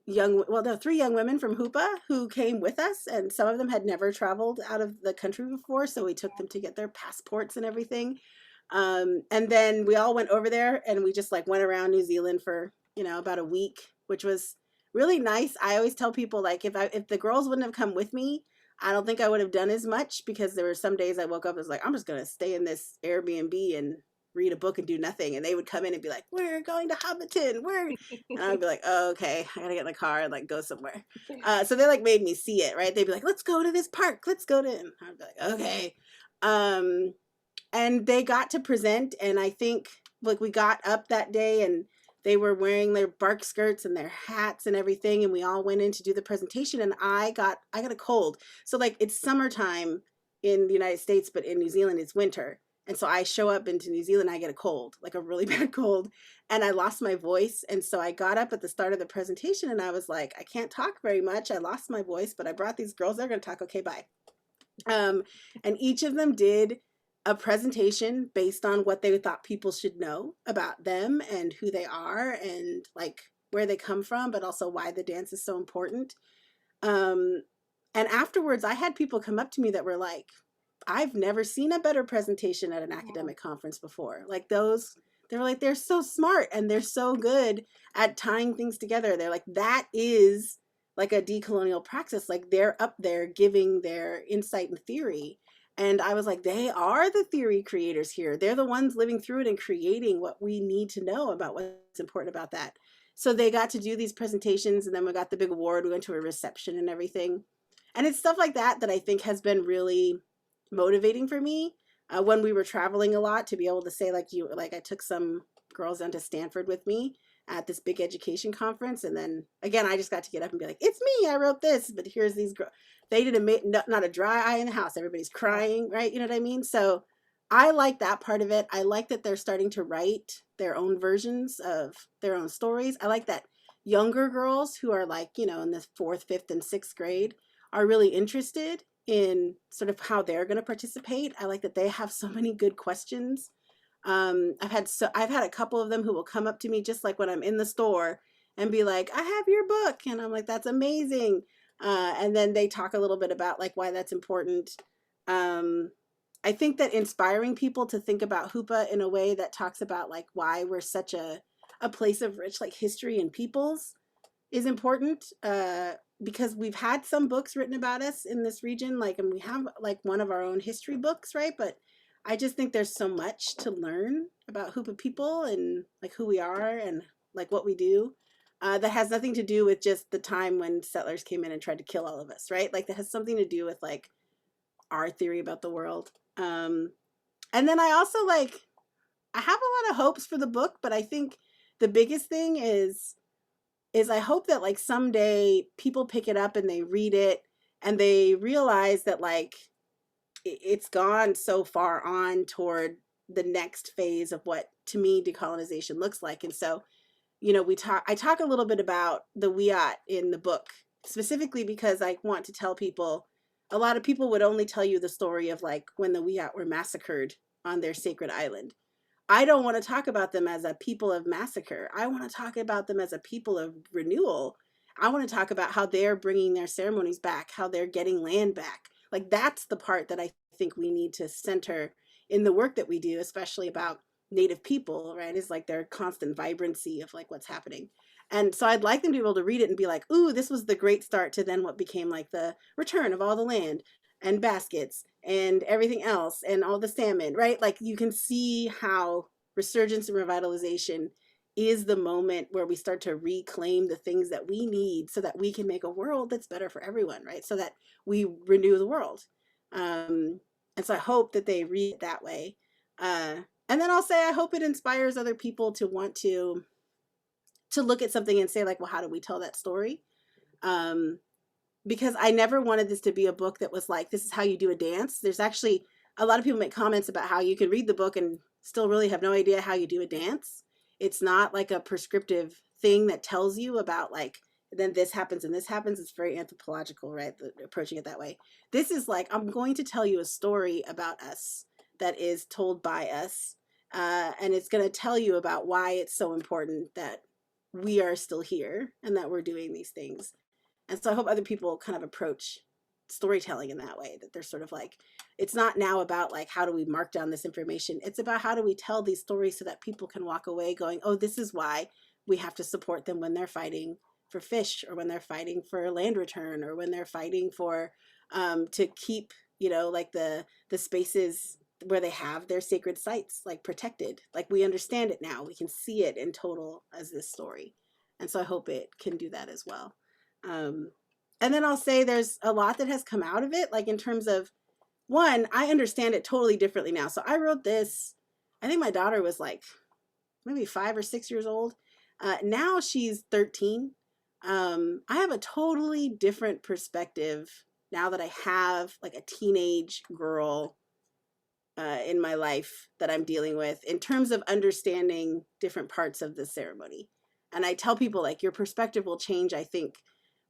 well, no, 3 young women from Hoopa who came with us, and some of them had never traveled out of the country before. So we took them to get their passports and everything. And then we all went over there and we just like went around New Zealand for, about a week, which was really nice. I always tell people like if the girls wouldn't have come with me, I don't think I would have done as much, because there were some days I woke up and was like, I'm just gonna stay in this Airbnb and read a book and do nothing. And they would come in and be like, we're going to Hobbiton. And I'd be like, oh, okay, I gotta get in the car and like go somewhere. So they like made me see it, right? They'd be like, let's go to this park. Let's go to, and I'd be like, okay. And they got to present, and I think like we got up that day and they were wearing their bark skirts and their hats and everything, and we all went in to do the presentation, and I got a cold. So like it's summertime in the United States, but in New Zealand it's winter. And so I show up into New Zealand, I get a cold, like a really bad cold, and I lost my voice. And so I got up at the start of the presentation and I was like, I can't talk very much. I lost my voice, but I brought these girls. They're going to talk. Okay, bye. Um, and each of them did a presentation based on what they thought people should know about them and who they are and like where they come from, but also why the dance is so important. Um, and afterwards, I had people come up to me that were like, I've never seen a better presentation at an Wow. academic conference before. Like those, they were like, they're so smart and they're so good at tying things together. They're like, that is like a decolonial praxis. Like they're up there giving their insight and theory. And I was like, they are the theory creators here. They're the ones living through it and creating what we need to know about what's important about that. So they got to do these presentations and then we got the big award. We went to a reception and everything. And it's stuff like that that I think has been really motivating for me when we were traveling a lot to be able to say like I took some girls down to Stanford with me at this big education conference, and then again I just got to get up and be like, it's me, I wrote this, but here's these girls. They didn't not a dry eye in the house, everybody's crying, right? You know what I mean? So I like that part of it. I like that they're starting to write their own versions of their own stories. I like that younger girls who are like, you know, in the fourth, fifth, and sixth grade are really interested in sort of how they're going to participate. I like that they have so many good questions. I've had a couple of them who will come up to me just like when I'm in the store and be like, I have your book. And I'm like, that's amazing. And then they talk a little bit about like why that's important. Um, I think that inspiring people to think about Hoopa in a way that talks about like why we're such a place of rich like history and peoples is important, because we've had some books written about us in this region, like, and we have like one of our own history books, right? But I just think there's so much to learn about Hoopa people and like who we are and like what we do, that has nothing to do with just the time when settlers came in and tried to kill all of us, right? Like that has something to do with like our theory about the world. And then I also like, I have a lot of hopes for the book, but I think the biggest thing is I hope that like someday people pick it up and they read it and they realize that like it's gone so far on toward the next phase of what to me decolonization looks like. And so, you know, I talk a little bit about the Wiat in the book, specifically because I want to tell people, a lot of people would only tell you the story of like when the Wiat were massacred on their sacred island. I don't want to talk about them as a people of massacre. I want to talk about them as a people of renewal. I want to talk about how they're bringing their ceremonies back, how they're getting land back. Like that's the part that I think we need to center in the work that we do, especially about Native people, right? Is like their constant vibrancy of like what's happening. And so I'd like them to be able to read it and be like, ooh, this was the great start to then what became like the return of all the land and baskets and everything else and all the salmon, right? Like you can see how resurgence and revitalization is the moment where we start to reclaim the things that we need so that we can make a world that's better for everyone, right? So that we renew the world. And so I hope that they read it that way. And then I'll say I hope it inspires other people to want to look at something and say like, well, how do we tell that story? Um, because I never wanted this to be a book that was like, this is how you do a dance. There's actually a lot of people make comments about how you can read the book and still really have no idea how you do a dance. It's not like a prescriptive thing that tells you about like, then this happens and this happens. It's very anthropological, right? Approaching it that way. This is like, I'm going to tell you a story about us that is told by us. And it's going to tell you about why it's so important that we are still here and that we're doing these things. And so I hope other people kind of approach storytelling in that way, that they're sort of like, it's not now about like, how do we mark down this information? It's about how do we tell these stories so that people can walk away going, oh, this is why we have to support them when they're fighting for fish or when they're fighting for land return or when they're fighting for to keep, you know, like the spaces where they have their sacred sites like protected. Like we understand it now. We can see it in total as this story. And so I hope it can do that as well. Um, and then I'll say there's a lot that has come out of it, like in terms of one, I understand it totally differently now. So I wrote this, I think my daughter was like maybe 5 or 6 years old. Now she's 13. I have a totally different perspective now that I have like a teenage girl in my life that I'm dealing with in terms of understanding different parts of the ceremony. And I tell people, like, your perspective will change, I think,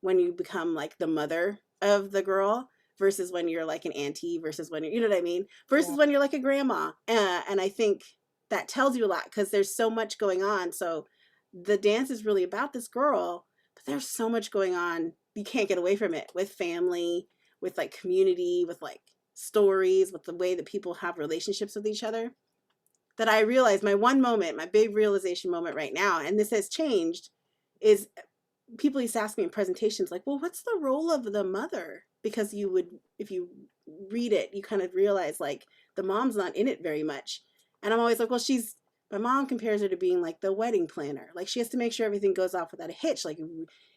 when you become like the mother of the girl versus when you're like an auntie versus when you're, you know what I mean? Yeah. Versus when you're like a grandma. And I think that tells you a lot because there's so much going on. So the dance is really about this girl, but there's so much going on. You can't get away from it with family, with like community, with like stories, with the way that people have relationships with each other. That I realized my one moment, my big realization moment right now, and this has changed, is people used to ask me in presentations, like, well, what's the role of the mother? Because you would, if you read it, you kind of realize like the mom's not in it very much. And I'm always like, well, my mom compares her to being like the wedding planner. Like she has to make sure everything goes off without a hitch. Like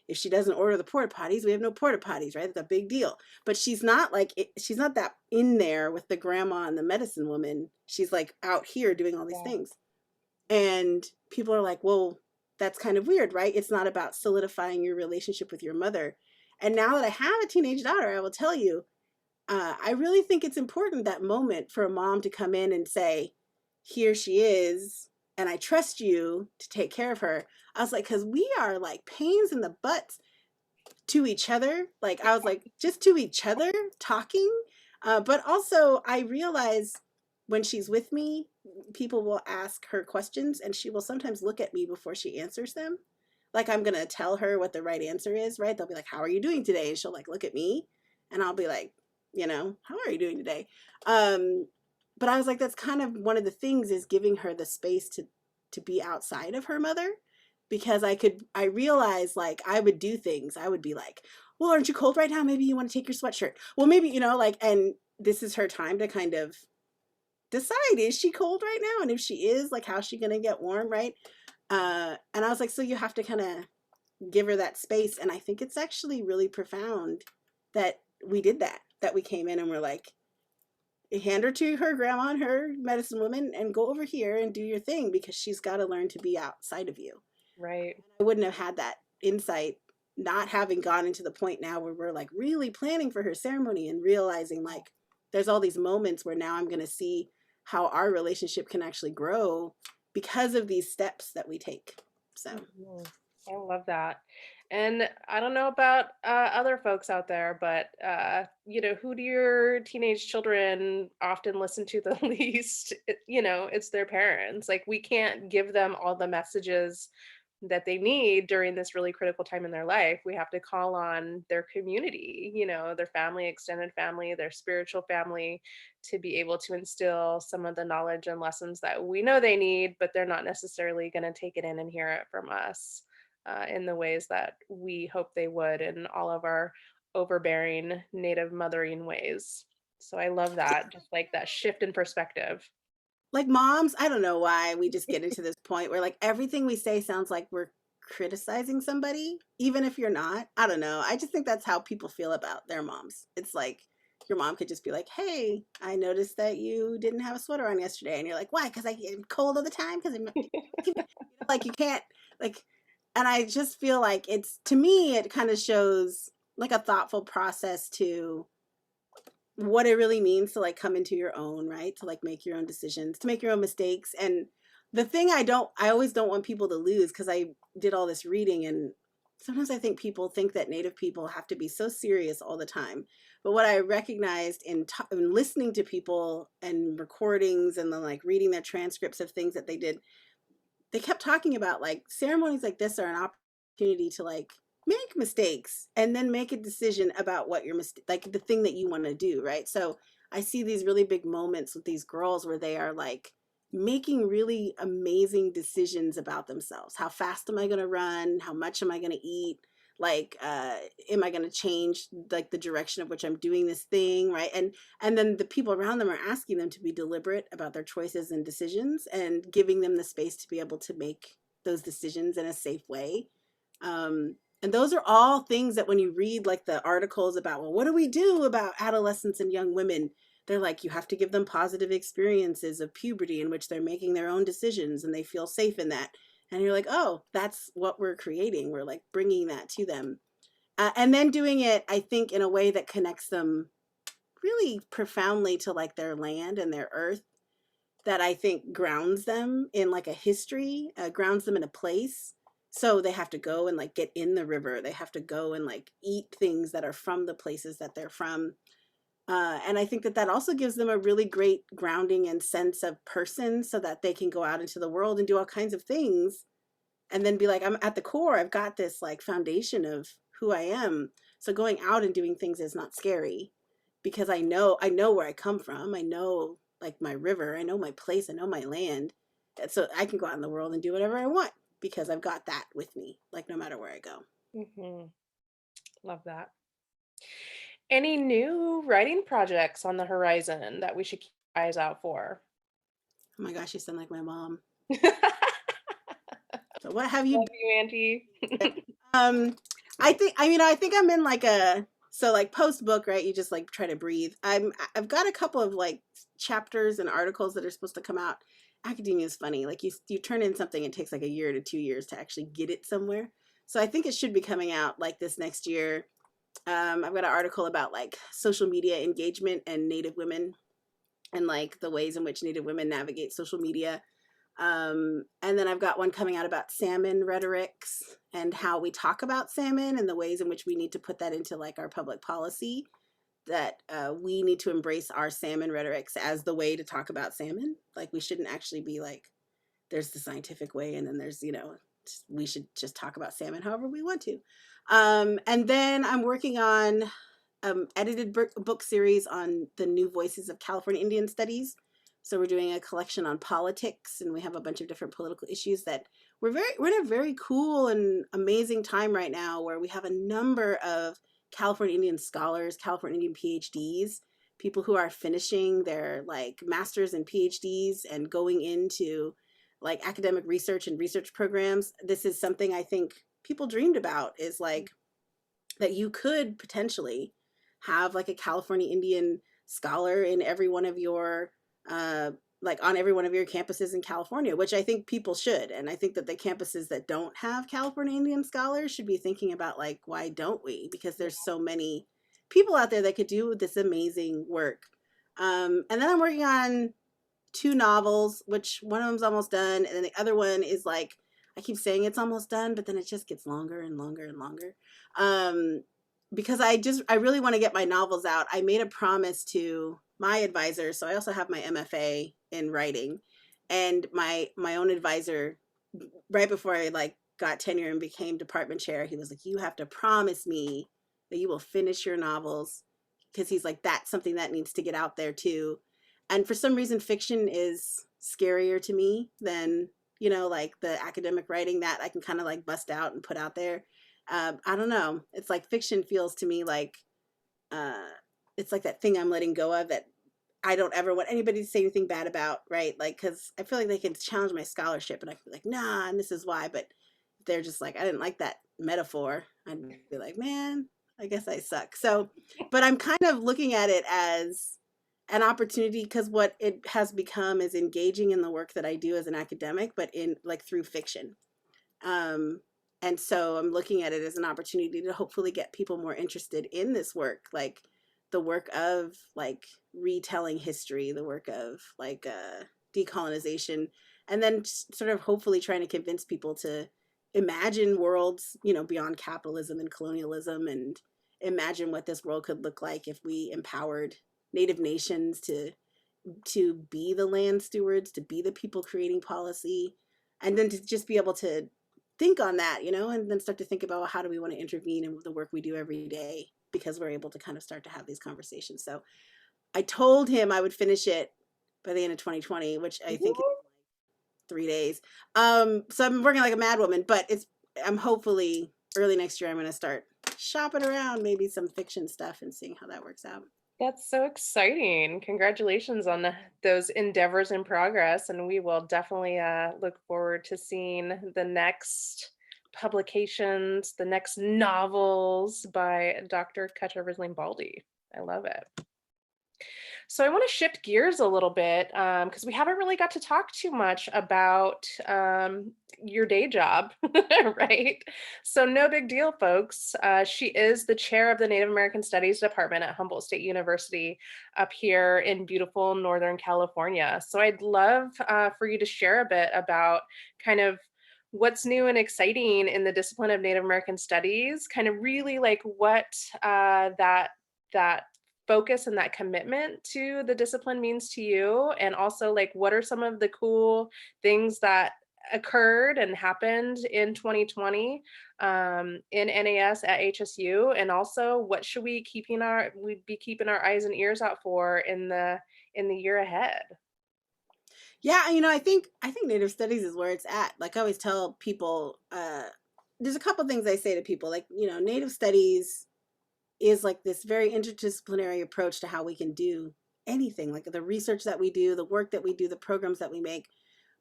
if she doesn't order the porta potties, we have no porta potties, right? That's a big deal. But she's not like, she's not that in there with the grandma and the medicine woman. She's like out here doing all these Yeah. things. And people are like, well, that's kind of weird, right? It's not about solidifying your relationship with your mother. And now that I have a teenage daughter, I will tell you, I really think it's important that moment for a mom to come in and say, here she is, and I trust you to take care of her. I was like, because we are like pains in the butts to each other. Like, I was like, just to each other talking. But also, I realize when she's with me, people will ask her questions and she will sometimes look at me before she answers them. Like, I'm going to tell her what the right answer is, right? They'll be like, how are you doing today? And she'll like look at me and I'll be like, how are you doing today? Um, but I was like, that's kind of one of the things is giving her the space to be outside of her mother because I realized like I would do things. I would be like, well, aren't you cold right now? Maybe you want to take your sweatshirt. Well, maybe, like, and this is her time to kind of decide, is she cold right now? And if she is, like, how's she going to get warm, right? And I was like, so you have to kind of give her that space. And I think it's actually really profound that we did that we came in and we're like, hand her to her grandma and her medicine woman and go over here and do your thing because she's got to learn to be outside of you. Right. I wouldn't have had that insight not having gone into the point now where we're like really planning for her ceremony and realizing like there's all these moments where now I'm going to see how our relationship can actually grow because of these steps that we take. So, Mhm. I love that. And I don't know about other folks out there, but who do your teenage children often listen to the least? It's their parents. Like we can't give them all the messages that they need during this really critical time in their life. We have to call on their community, their family, extended family, their spiritual family to be able to instill some of the knowledge and lessons that we know they need, but they're not necessarily going to take it in and hear it from us in the ways that we hope they would in all of our overbearing native mothering ways. So I love that, just like that shift in perspective. like moms, I don't know why we just get into this point where like everything we say sounds like we're criticizing somebody, even if you're not. I don't know. I just think that's how people feel about their moms. It's like your mom could just be like, "Hey, I noticed that you didn't have a sweater on yesterday," and you're like, "Why? Because I get cold all the time. Because I'm like you can't like." And I just feel like it's to me, it kind of shows like a thoughtful process to what it really means to like come into your own, right? To like make your own decisions, to make your own mistakes. And the thing I always don't want people to lose because I did all this reading and sometimes I think people think that Native people have to be so serious all the time. But what I recognized in listening to people and recordings and then like reading their transcripts of things that they did, they kept talking about like ceremonies like this are an opportunity to like make mistakes and then make a decision about what your mistake, like the thing that you want to do, right? So I see these really big moments with these girls where they are like making really amazing decisions about themselves. How fast am I going to run? How much am I going to eat? Like am I going to change like the direction of which I'm doing this thing, right? And then the people around them are asking them to be deliberate about their choices and decisions and giving them the space to be able to make those decisions in a safe way. And those are all things that when you read like the articles about, well, what do we do about adolescents and young women? They're like, you have to give them positive experiences of puberty in which they're making their own decisions and they feel safe in that. And you're like, oh, that's what we're creating. We're like bringing that to them. And then doing it, I think, in a way that connects them really profoundly to like their land and their earth that I think grounds them in like a history, grounds them in a place. So they have to go and like get in the river. They have to go and like eat things that are from the places that they're from. And I think that that also gives them a really great grounding and sense of person so that they can go out into the world and do all kinds of things and then be like, I'm at the core, I've got this like foundation of who I am. So going out and doing things is not scary because I know where I come from. I know like my river, I know my place, I know my land. And so I can go out in the world and do whatever I want because I've got that with me, like no matter where I go. Mhm. Love that. Any new writing projects on the horizon that we should keep eyes out for? Oh my gosh, you sound like my mom. Love So what have you you, Auntie. Um, I think I'm in like a so like post book, right? You just like try to breathe. I've got a couple of like chapters and articles that are supposed to come out. Academia is funny. Like you turn in something, it takes like a year to 2 years to actually get it somewhere. So I think it should be coming out like this next year. I've got an article about like social media engagement and Native women and like the ways in which Native women navigate social media. And then I've got one coming out about salmon rhetorics and how we talk about salmon and the ways in which we need to put that into like our public policy. That we need to embrace our salmon rhetorics as the way to talk about salmon. Like we shouldn't actually be like, there's the scientific way, and then there's we should just talk about salmon however we want to. And then I'm working on edited book series on the new voices of California Indian studies. So we're doing a collection on politics, and we have a bunch of different political issues that we're in a very cool and amazing time right now where we have a number of California Indian scholars, California Indian PhDs, people who are finishing their like masters and PhDs and going into like academic research and research programs. This is something I think people dreamed about is like that you could potentially have like a California Indian scholar in every one of your like on every one of your campuses in California, which I think people should. And I think that the campuses that don't have California Indian scholars should be thinking about like, why don't we? Because there's so many people out there that could do this amazing work. And then I'm working on two novels, which one of them's almost done, and then the other one is like I keep saying it's almost done, but then it just gets longer and longer and longer. Um, because I really want to get my novels out. I made a promise to my advisor, so I also have my MFA in writing, and my own advisor right before I like got tenure and became department chair, he was like, "You have to promise me that you will finish your novels," because he's like, "That's something that needs to get out there too." And for some reason, fiction is scarier to me than like the academic writing that I can kind of like bust out and put out there. I don't know. It's like fiction feels to me like uh, it's like that thing I'm letting go of that I don't ever want anybody to say anything bad about, right? Like, because I feel like they can challenge my scholarship, and I can be like, nah, and this is why. But if they're just like, I didn't like that metaphor, I'd be like, man, I guess I suck. So, but I'm kind of looking at it as an opportunity because what it has become is engaging in the work that I do as an academic, but in like through fiction. Um, and so I'm looking at it as an opportunity to hopefully get people more interested in this work, like the work of like retelling history, the work of like decolonization, and then sort of hopefully trying to convince people to imagine worlds, beyond capitalism and colonialism, and imagine what this world could look like if we empowered Native nations to be the land stewards, to be the people creating policy, and then to just be able to think on that, and then start to think about, well, how do we want to intervene in the work we do every day because we're able to kind of start to have these conversations. So I told him I would finish it by the end of 2020, which I think is 3 days. So I'm working like a madwoman, but I'm hopefully early next year I'm going to start shopping around maybe some fiction stuff and seeing how that works out. That's so exciting. Congratulations on those endeavors in progress. And we will definitely look forward to seeing the next publications, the next novels by Dr. Cutcha Risling-Baldy. I love it. So I want to shift gears a little bit because we haven't really got to talk too much about your day job, right? So no big deal, folks. She is the chair of the Native American Studies Department at Humboldt State University up here in beautiful Northern California. So I'd love for you to share a bit about kind of what's new and exciting in the discipline of Native American Studies, kind of really like what that focus and that commitment to the discipline means to you, and also like what are some of the cool things that occurred and happened in 2020 in NAS at HSU, and also what should we be keeping our eyes and ears out for in the year ahead. Yeah, I think Native Studies is where it's at. Like I always tell people, there's a couple things I say to people, like, Native Studies is like this very interdisciplinary approach to how we can do anything, like the research that we do, the work that we do, the programs that we make.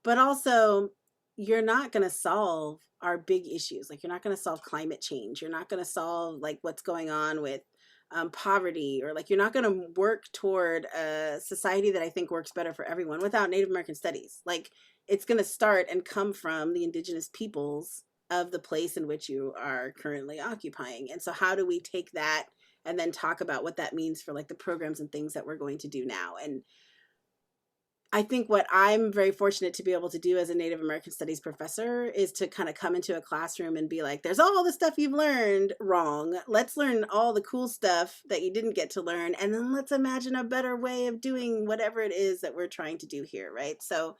But also, you're not going to solve our big issues. Like, you're not going to solve climate change. You're not going to solve like what's going on with poverty, or like you're not going to work toward a society that I think works better for everyone without Native American studies. Like, it's going to start and come from the indigenous peoples of the place in which you are currently occupying. And so, how do we take that and then talk about what that means for like the programs and things that we're going to do now? And I think what I'm very fortunate to be able to do as a Native American Studies professor is to kind of come into a classroom and be like, there's all the stuff you've learned wrong. Let's learn all the cool stuff that you didn't get to learn. And then let's imagine a better way of doing whatever it is that we're trying to do here, right? So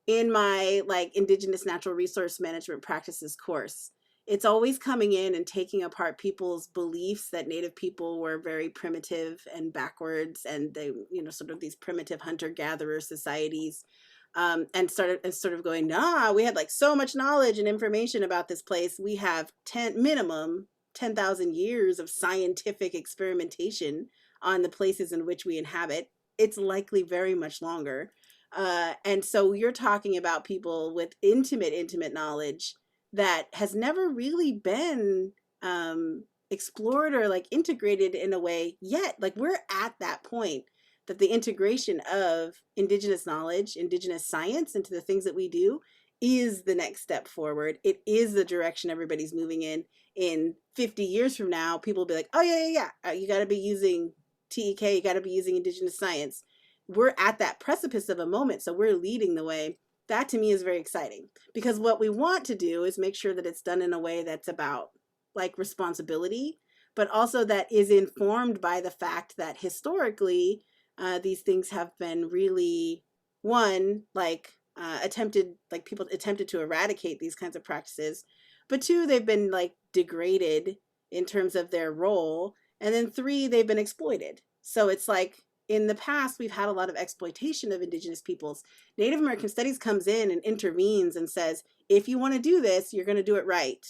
in my like Indigenous Natural Resource Management Practices course, it's always coming in and taking apart people's beliefs that Native people were very primitive and backwards, and they, sort of these primitive hunter-gatherer societies, and sort of going, nah, we had like so much knowledge and information about this place. We have minimum 10,000 years of scientific experimentation on the places in which we inhabit. It's likely very much longer. And so you're talking about people with intimate knowledge that has never really been explored or like integrated in a way yet. Like, we're at that point that the integration of indigenous knowledge, indigenous science into the things that we do is the next step forward. It is the direction everybody's moving in. In 50 years from now, people will be like, oh yeah, you got to be using TEK, you got to be using indigenous science. We're at that precipice of a moment, so we're leading the way. That to me is very exciting, because what we want to do is make sure that it's done in a way that's about like responsibility, but also that is informed by the fact that historically these things have been really, one, like attempted, like people attempted to eradicate these kinds of practices, but two, they've been like degraded in terms of their role, and then three, they've been exploited. So it's like, in the past, we've had a lot of exploitation of indigenous peoples. Native American Studies comes in and intervenes and says, if you want to do this, you're going to do it right.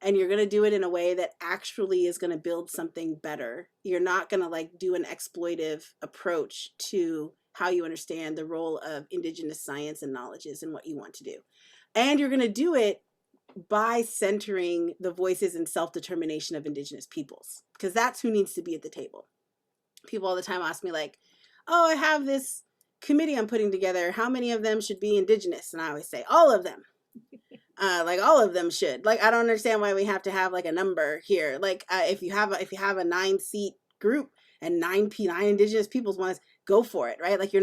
And you're going to do it in a way that actually is going to build something better. You're not going to like do an exploitive approach to how you understand the role of indigenous science and knowledges and what you want to do. And you're going to do it by centering the voices and self-determination of indigenous peoples, because that's who needs to be at the table. People all the time ask me like, oh, I have this committee I'm putting together. How many of them should be indigenous? And I always say, all of them. Like, all of them should. Like, I don't understand why we have to have like a number here. Like, if you have a 9-seat group and nine indigenous peoples want to go for it, right? Like, you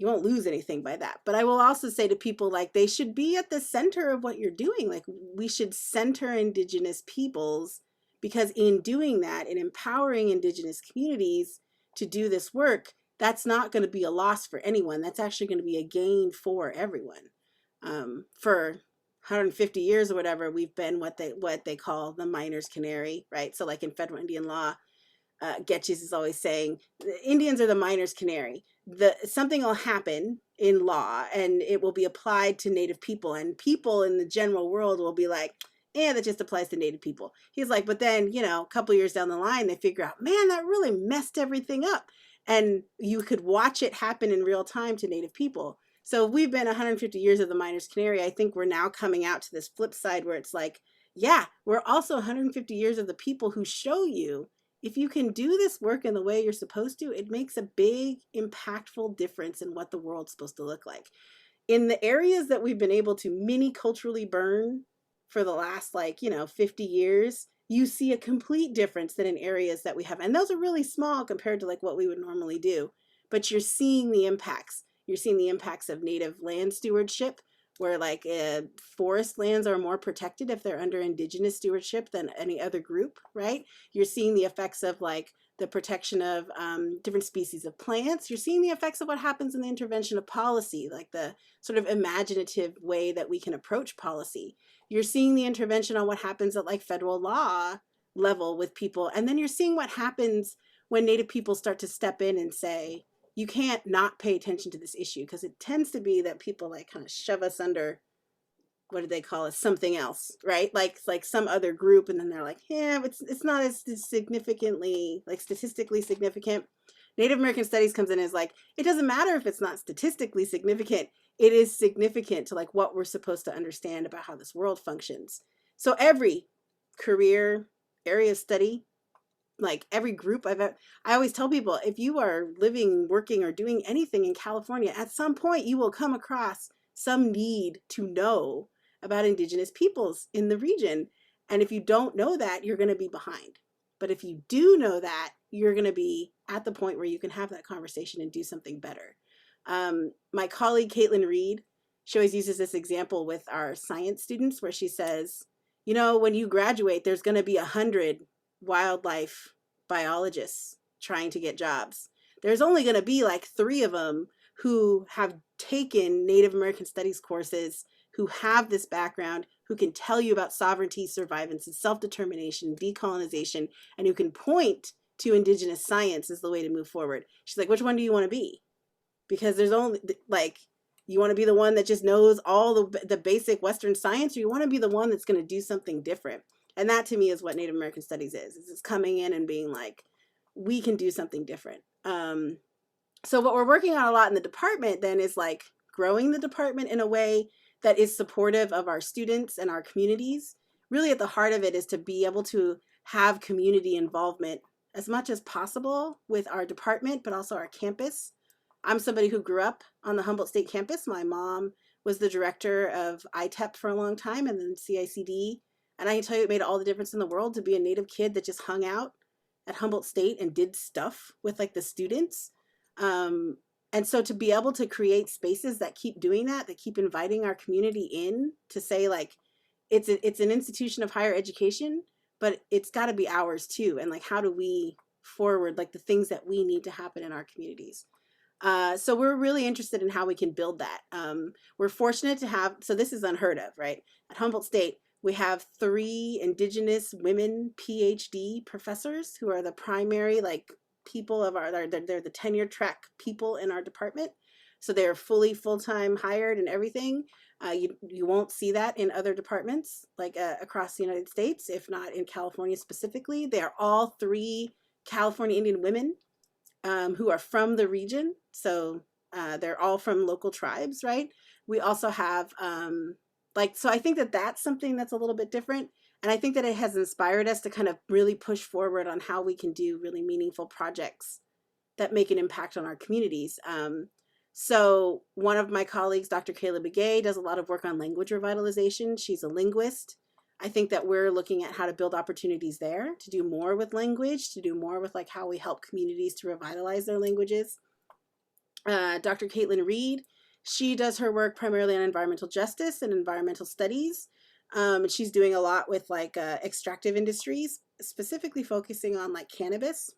won't lose anything by that. But I will also say to people, like, they should be at the center of what you're doing. Like, we should center indigenous peoples, because in doing that, in empowering indigenous communities to do this work, that's not going to be a loss for anyone. That's actually going to be a gain for everyone. For 150 years or whatever, we've been what they call the miner's canary, right? So like in federal Indian law, Getches is always saying, Indians are the miner's canary. Something will happen in law and it will be applied to Native people, and people in the general world will be like, yeah, that just applies to Native people. He's like, but then, a couple years down the line, they figure out, man, that really messed everything up. And you could watch it happen in real time to Native people. So we've been 150 years of the miner's canary. I think we're now coming out to this flip side where it's like, yeah, we're also 150 years of the people who show you if you can do this work in the way you're supposed to, it makes a big, impactful difference in what the world's supposed to look like. In the areas that we've been able to mini culturally burn for the last, like, 50 years, you see a complete difference than in areas that we have. And those are really small compared to like what we would normally do. But you're seeing the impacts. You're seeing the impacts of native land stewardship, where like forest lands are more protected if they're under indigenous stewardship than any other group, right? You're seeing the effects of like the protection of different species of plants. You're seeing the effects of what happens in the intervention of policy, like the sort of imaginative way that we can approach policy. You're seeing the intervention on what happens at like federal law level with people. And then you're seeing what happens when Native people start to step in and say, you can't not pay attention to this issue, because it tends to be that people like kind of shove us under, what do they call it, something else, right? Like some other group, and then they're like, yeah, it's not as significantly, like statistically significant. Native American Studies comes in as like, it doesn't matter if it's not statistically significant, it is significant to like what we're supposed to understand about how this world functions. So every career area of study, like every group I always tell people, if you are living, working, or doing anything in California, at some point you will come across some need to know about indigenous peoples in the region. And if you don't know that, you're going to be behind. But if you do know that, you're going to be at the point where you can have that conversation and do something better. My colleague, Caitlin Reed, she always uses this example with our science students where she says, when you graduate, there's going to be 100 wildlife biologists trying to get jobs. There's only going to be like 3 of them who have taken Native American Studies courses, who have this background, who can tell you about sovereignty, survivance, and self-determination, decolonization, and who can point to indigenous science as the way to move forward. She's like, which one do you want to be? Because there's only like, you want to be the one that just knows all the basic Western science, or you want to be the one that's going to do something different? And that to me is what Native American Studies is. It's coming in and being like, we can do something different. So what we're working on a lot in the department then is like growing the department in a way that is supportive of our students and our communities. Really at the heart of it is to be able to have community involvement as much as possible with our department, but also our campus. I'm somebody who grew up on the Humboldt State campus. My mom was the director of ITEP for a long time, and then CICD. And I can tell you, it made all the difference in the world to be a Native kid that just hung out at Humboldt State and did stuff with like the students. And so to be able to create spaces that keep doing that keep inviting our community in to say like, it's an institution of higher education, but it's got to be ours too. And like, how do we forward like the things that we need to happen in our communities? So we're really interested in how we can build that. We're fortunate to have, so this is unheard of, right? At Humboldt State, we have 3 Indigenous women PhD professors who are the primary like people of they're the tenure track people in our department. So they're fully full-time hired and everything. You won't see that in other departments like across the United States, if not in California specifically. They are all 3 California Indian women who are from the region. So they're all from local tribes, right? We also have so I think that that's something that's a little bit different. And I think that it has inspired us to kind of really push forward on how we can do really meaningful projects that make an impact on our communities. So one of my colleagues, Dr. Kayla Begay, does a lot of work on language revitalization. She's a linguist. I think that we're looking at how to build opportunities there to do more with language, to do more with like how we help communities to revitalize their languages. Dr. Caitlin Reed, she does her work primarily on environmental justice and environmental studies. She's doing a lot with like extractive industries, specifically focusing on like cannabis.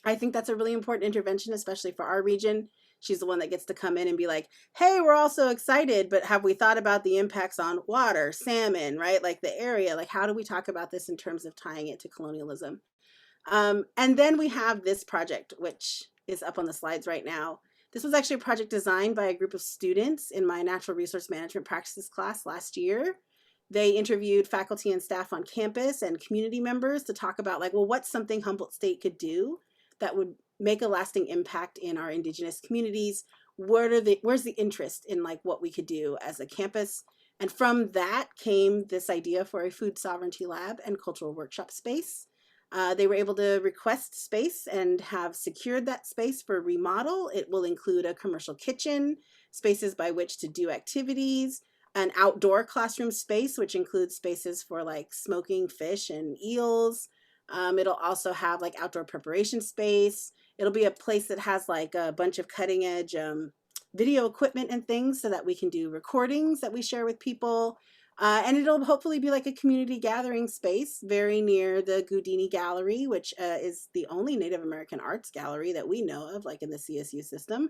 I think that's a really important intervention, especially for our region. She's the one that gets to come in and be like, hey, we're all so excited, but have we thought about the impacts on water, salmon, right? Like the area, like how do we talk about this in terms of tying it to colonialism? And then we have this project, which is up on the slides right now. This was actually a project designed by a group of students in my natural resource management practices class last year. They interviewed faculty and staff on campus and community members to talk about like, well, what's something Humboldt State could do that would make a lasting impact in our Indigenous communities? Where's the interest in like what we could do as a campus? And from that came this idea for a food sovereignty lab and cultural workshop space. They were able to request space and have secured that space for remodel. It will include a commercial kitchen, spaces by which to do activities, an outdoor classroom space, which includes spaces for like smoking fish and eels. It'll also have like outdoor preparation space. It'll be a place that has like a bunch of cutting edge video equipment and things so that we can do recordings that we share with people. And it'll hopefully be like a community gathering space very near the Goudini Gallery, which is the only Native American arts gallery that we know of, like in the CSU system.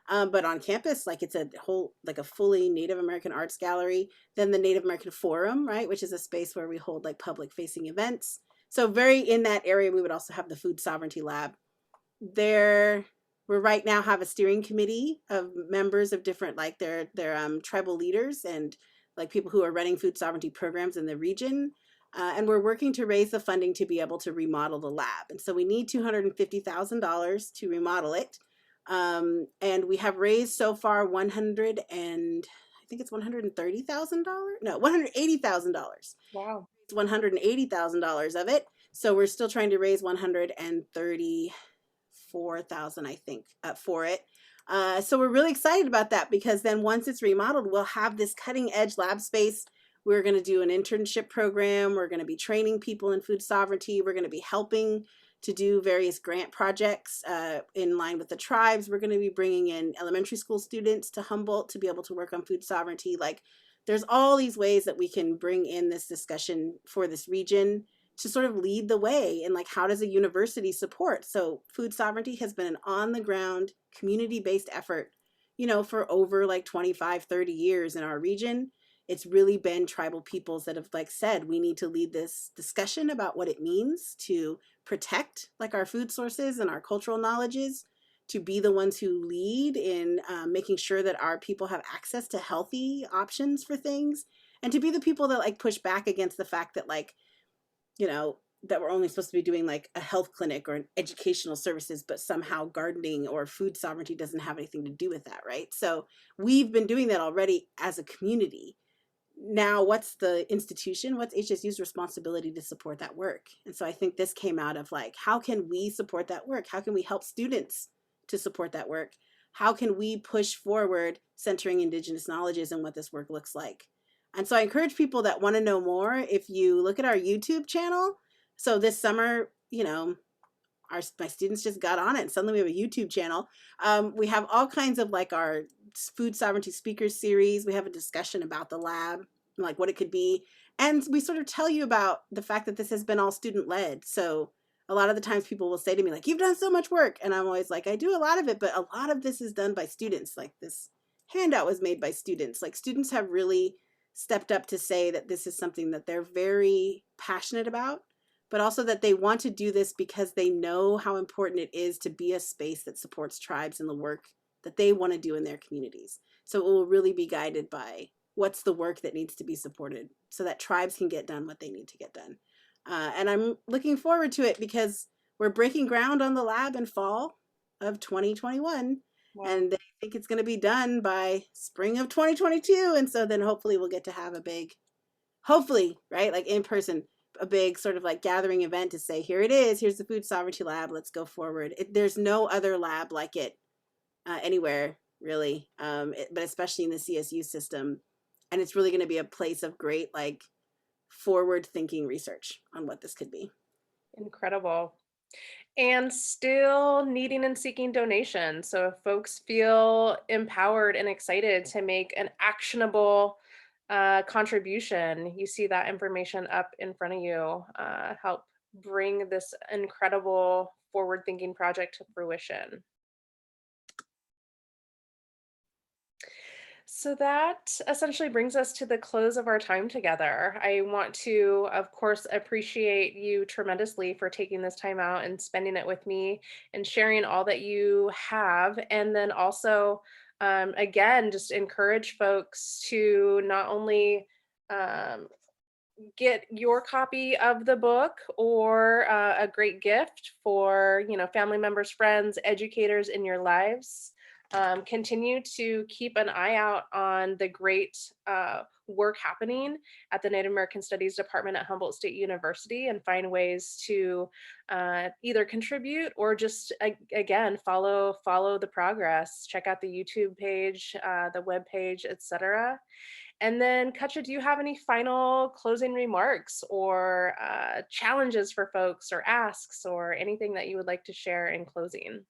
But on campus, like it's a whole, like a fully Native American arts gallery. Then the Native American Forum, right, which is a space where we hold like public facing events. So very in that area, we would also have the Food Sovereignty Lab. There, we right now have a steering committee of members of different, like their tribal leaders and like people who are running food sovereignty programs in the region. And we're working to raise the funding to be able to remodel the lab. And so we need $250,000 to remodel it. And we have raised so far 100 and I think it's $130,000. No, $180,000. Wow. It's $180,000 of it. So we're still trying to raise 134,000, I think, for it. So we're really excited about that because then once it's remodeled, we'll have this cutting edge lab space. We're going to do an internship program. We're going to be training people in food sovereignty. We're going to be helping to do various grant projects in line with the tribes. We're going to be bringing in elementary school students to Humboldt to be able to work on food sovereignty. Like there's all these ways that we can bring in this discussion for this region to sort of lead the way in like how does a university support. So food sovereignty has been an on the ground community based effort, you know, for over like 25, 30 years in our region. It's really been tribal peoples that have like said we need to lead this discussion about what it means to protect like our food sources and our cultural knowledges, to be the ones who lead in making sure that our people have access to healthy options for things, and to be the people that like push back against the fact that like, you know, that we're only supposed to be doing like a health clinic or an educational services, but somehow gardening or food sovereignty doesn't have anything to do with that, right? So we've been doing that already as a community. Now what's the institution, what's HSU's responsibility to support that work? And so I think this came out of like, how can we support that work? How can we help students to support that work? How can we push forward centering Indigenous knowledges and what this work looks like? And so I encourage people that want to know more, if you look at our YouTube channel. So this summer, you know, my students just got on it and suddenly we have a YouTube channel. We have all kinds of like our food sovereignty speakers series. We have a discussion about the lab, like what it could be. And we sort of tell you about the fact that this has been all student led. So a lot of the times people will say to me like, you've done so much work. And I'm always like, I do a lot of it, but a lot of this is done by students. Like this handout was made by students. Like students have really stepped up to say that this is something that they're very passionate about, but also that they want to do this because they know how important it is to be a space that supports tribes in the work that they want to do in their communities. So it will really be guided by what's the work that needs to be supported so that tribes can get done what they need to get done. And I'm looking forward to it because we're breaking ground on the lab in fall of 2021. Wow. And they think it's going to be done by spring of 2022. And so then hopefully we'll get to have a big, hopefully, right, like in person, a big sort of like gathering event to say, here it is, here's the Food Sovereignty Lab, let's go forward. There's no other lab like it anywhere, really, but especially in the CSU system. And it's really going to be a place of great, like, forward-thinking research on what this could be. Incredible. And still needing and seeking donations. So if folks feel empowered and excited to make an actionable contribution, you see that information up in front of you. Help bring this incredible forward thinking project to fruition. So that essentially brings us to the close of our time together. I want to, of course, appreciate you tremendously for taking this time out and spending it with me and sharing all that you have. And then also, again, just encourage folks to not only um, get your copy of the book or a great gift for, family members, friends, educators in your lives. Continue to keep an eye out on the great work happening at the Native American Studies Department at Humboldt State University and find ways to either contribute or just again follow the progress. Check out the YouTube page, the web page, etc. And then, Cutcha, do you have any final closing remarks or challenges for folks or asks or anything that you would like to share in closing?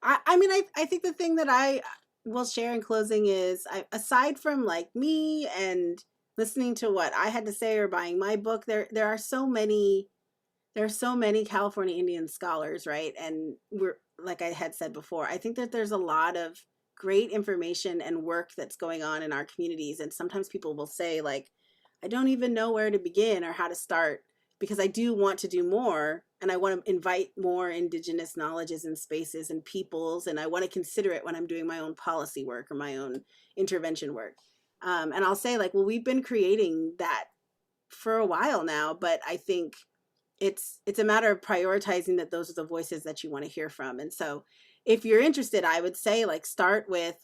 I mean, I think the thing that I will share in closing is, aside from like me and listening to what I had to say or buying my book, there are so many, there are so many California Indian scholars, right? And we're, like I had said before, I think that there's a lot of great information and work that's going on in our communities. And sometimes people will say, like, I don't even know where to begin or how to start, because I do want to do more and I want to invite more Indigenous knowledges and spaces and peoples. And I want to consider it when I'm doing my own policy work or my own intervention work. And I'll say, like, well, we've been creating that for a while now, but I think it's a matter of prioritizing that those are the voices that you want to hear from. And so if you're interested, I would say, like, start with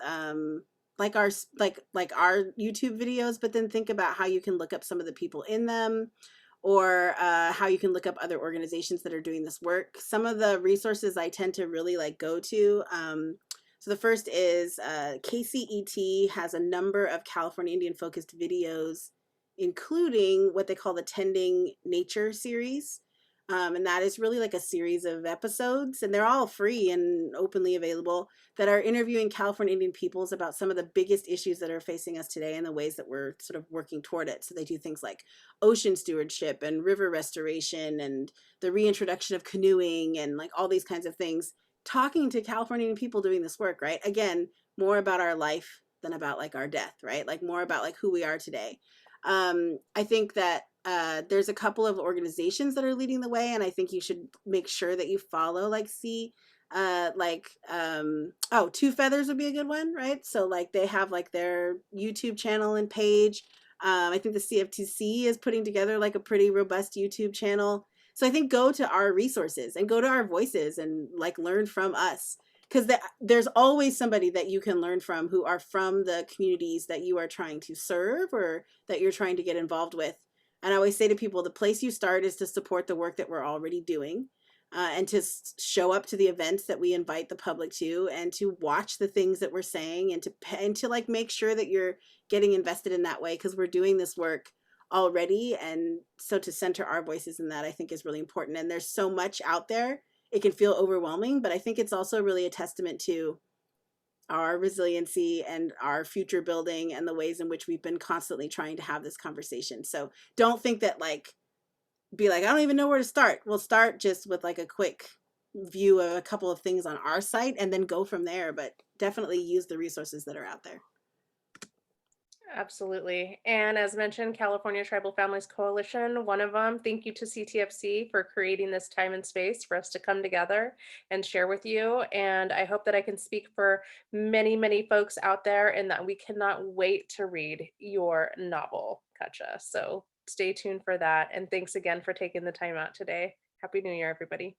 like our like our YouTube videos, but then think about how you can look up some of the people in them, or how you can look up other organizations that are doing this work. Some of the resources I tend to really like go to, so the first is KCET has a number of California Indian focused videos, including what they call the Tending Nature series. And that is really like a series of episodes, and they're all free and openly available, that are interviewing California Indian peoples about some of the biggest issues that are facing us today and the ways that we're sort of working toward it. So they do things like ocean stewardship and river restoration and the reintroduction of canoeing and like all these kinds of things, talking to California Indian people doing this work, right? Again, more about our life than about like our death, right? Like more about like who we are today. I think that there's a couple of organizations that are leading the way, and I think you should make sure that you follow, like, see, oh, Two Feathers would be a good one, right? So like they have like their YouTube channel and page. I think the CFTC is putting together like a pretty robust YouTube channel. So I think go to our resources and go to our voices and like learn from us, because there's always somebody that you can learn from who are from the communities that you are trying to serve or that you're trying to get involved with. And I always say to people, the place you start is to support the work that we're already doing, and to show up to the events that we invite the public to, and to watch the things that we're saying, and to like make sure that you're getting invested in that way, because we're doing this work already. And so to center our voices in that, I think, is really important. And there's so much out there, it can feel overwhelming, but I think it's also really a testament to our resiliency and our future building and the ways in which we've been constantly trying to have this conversation. So don't think that, like, be like, I don't even know where to start. We'll start just with like a quick view of a couple of things on our site and then go from there, but definitely use the resources that are out there. Absolutely. And as mentioned, California Tribal Families Coalition, one of them. Thank you to CTFC for creating this time and space for us to come together and share with you. And I hope that I can speak for many, many folks out there and that we cannot wait to read your novel, Cutcha. So stay tuned for that. And thanks again for taking the time out today. Happy New Year, everybody.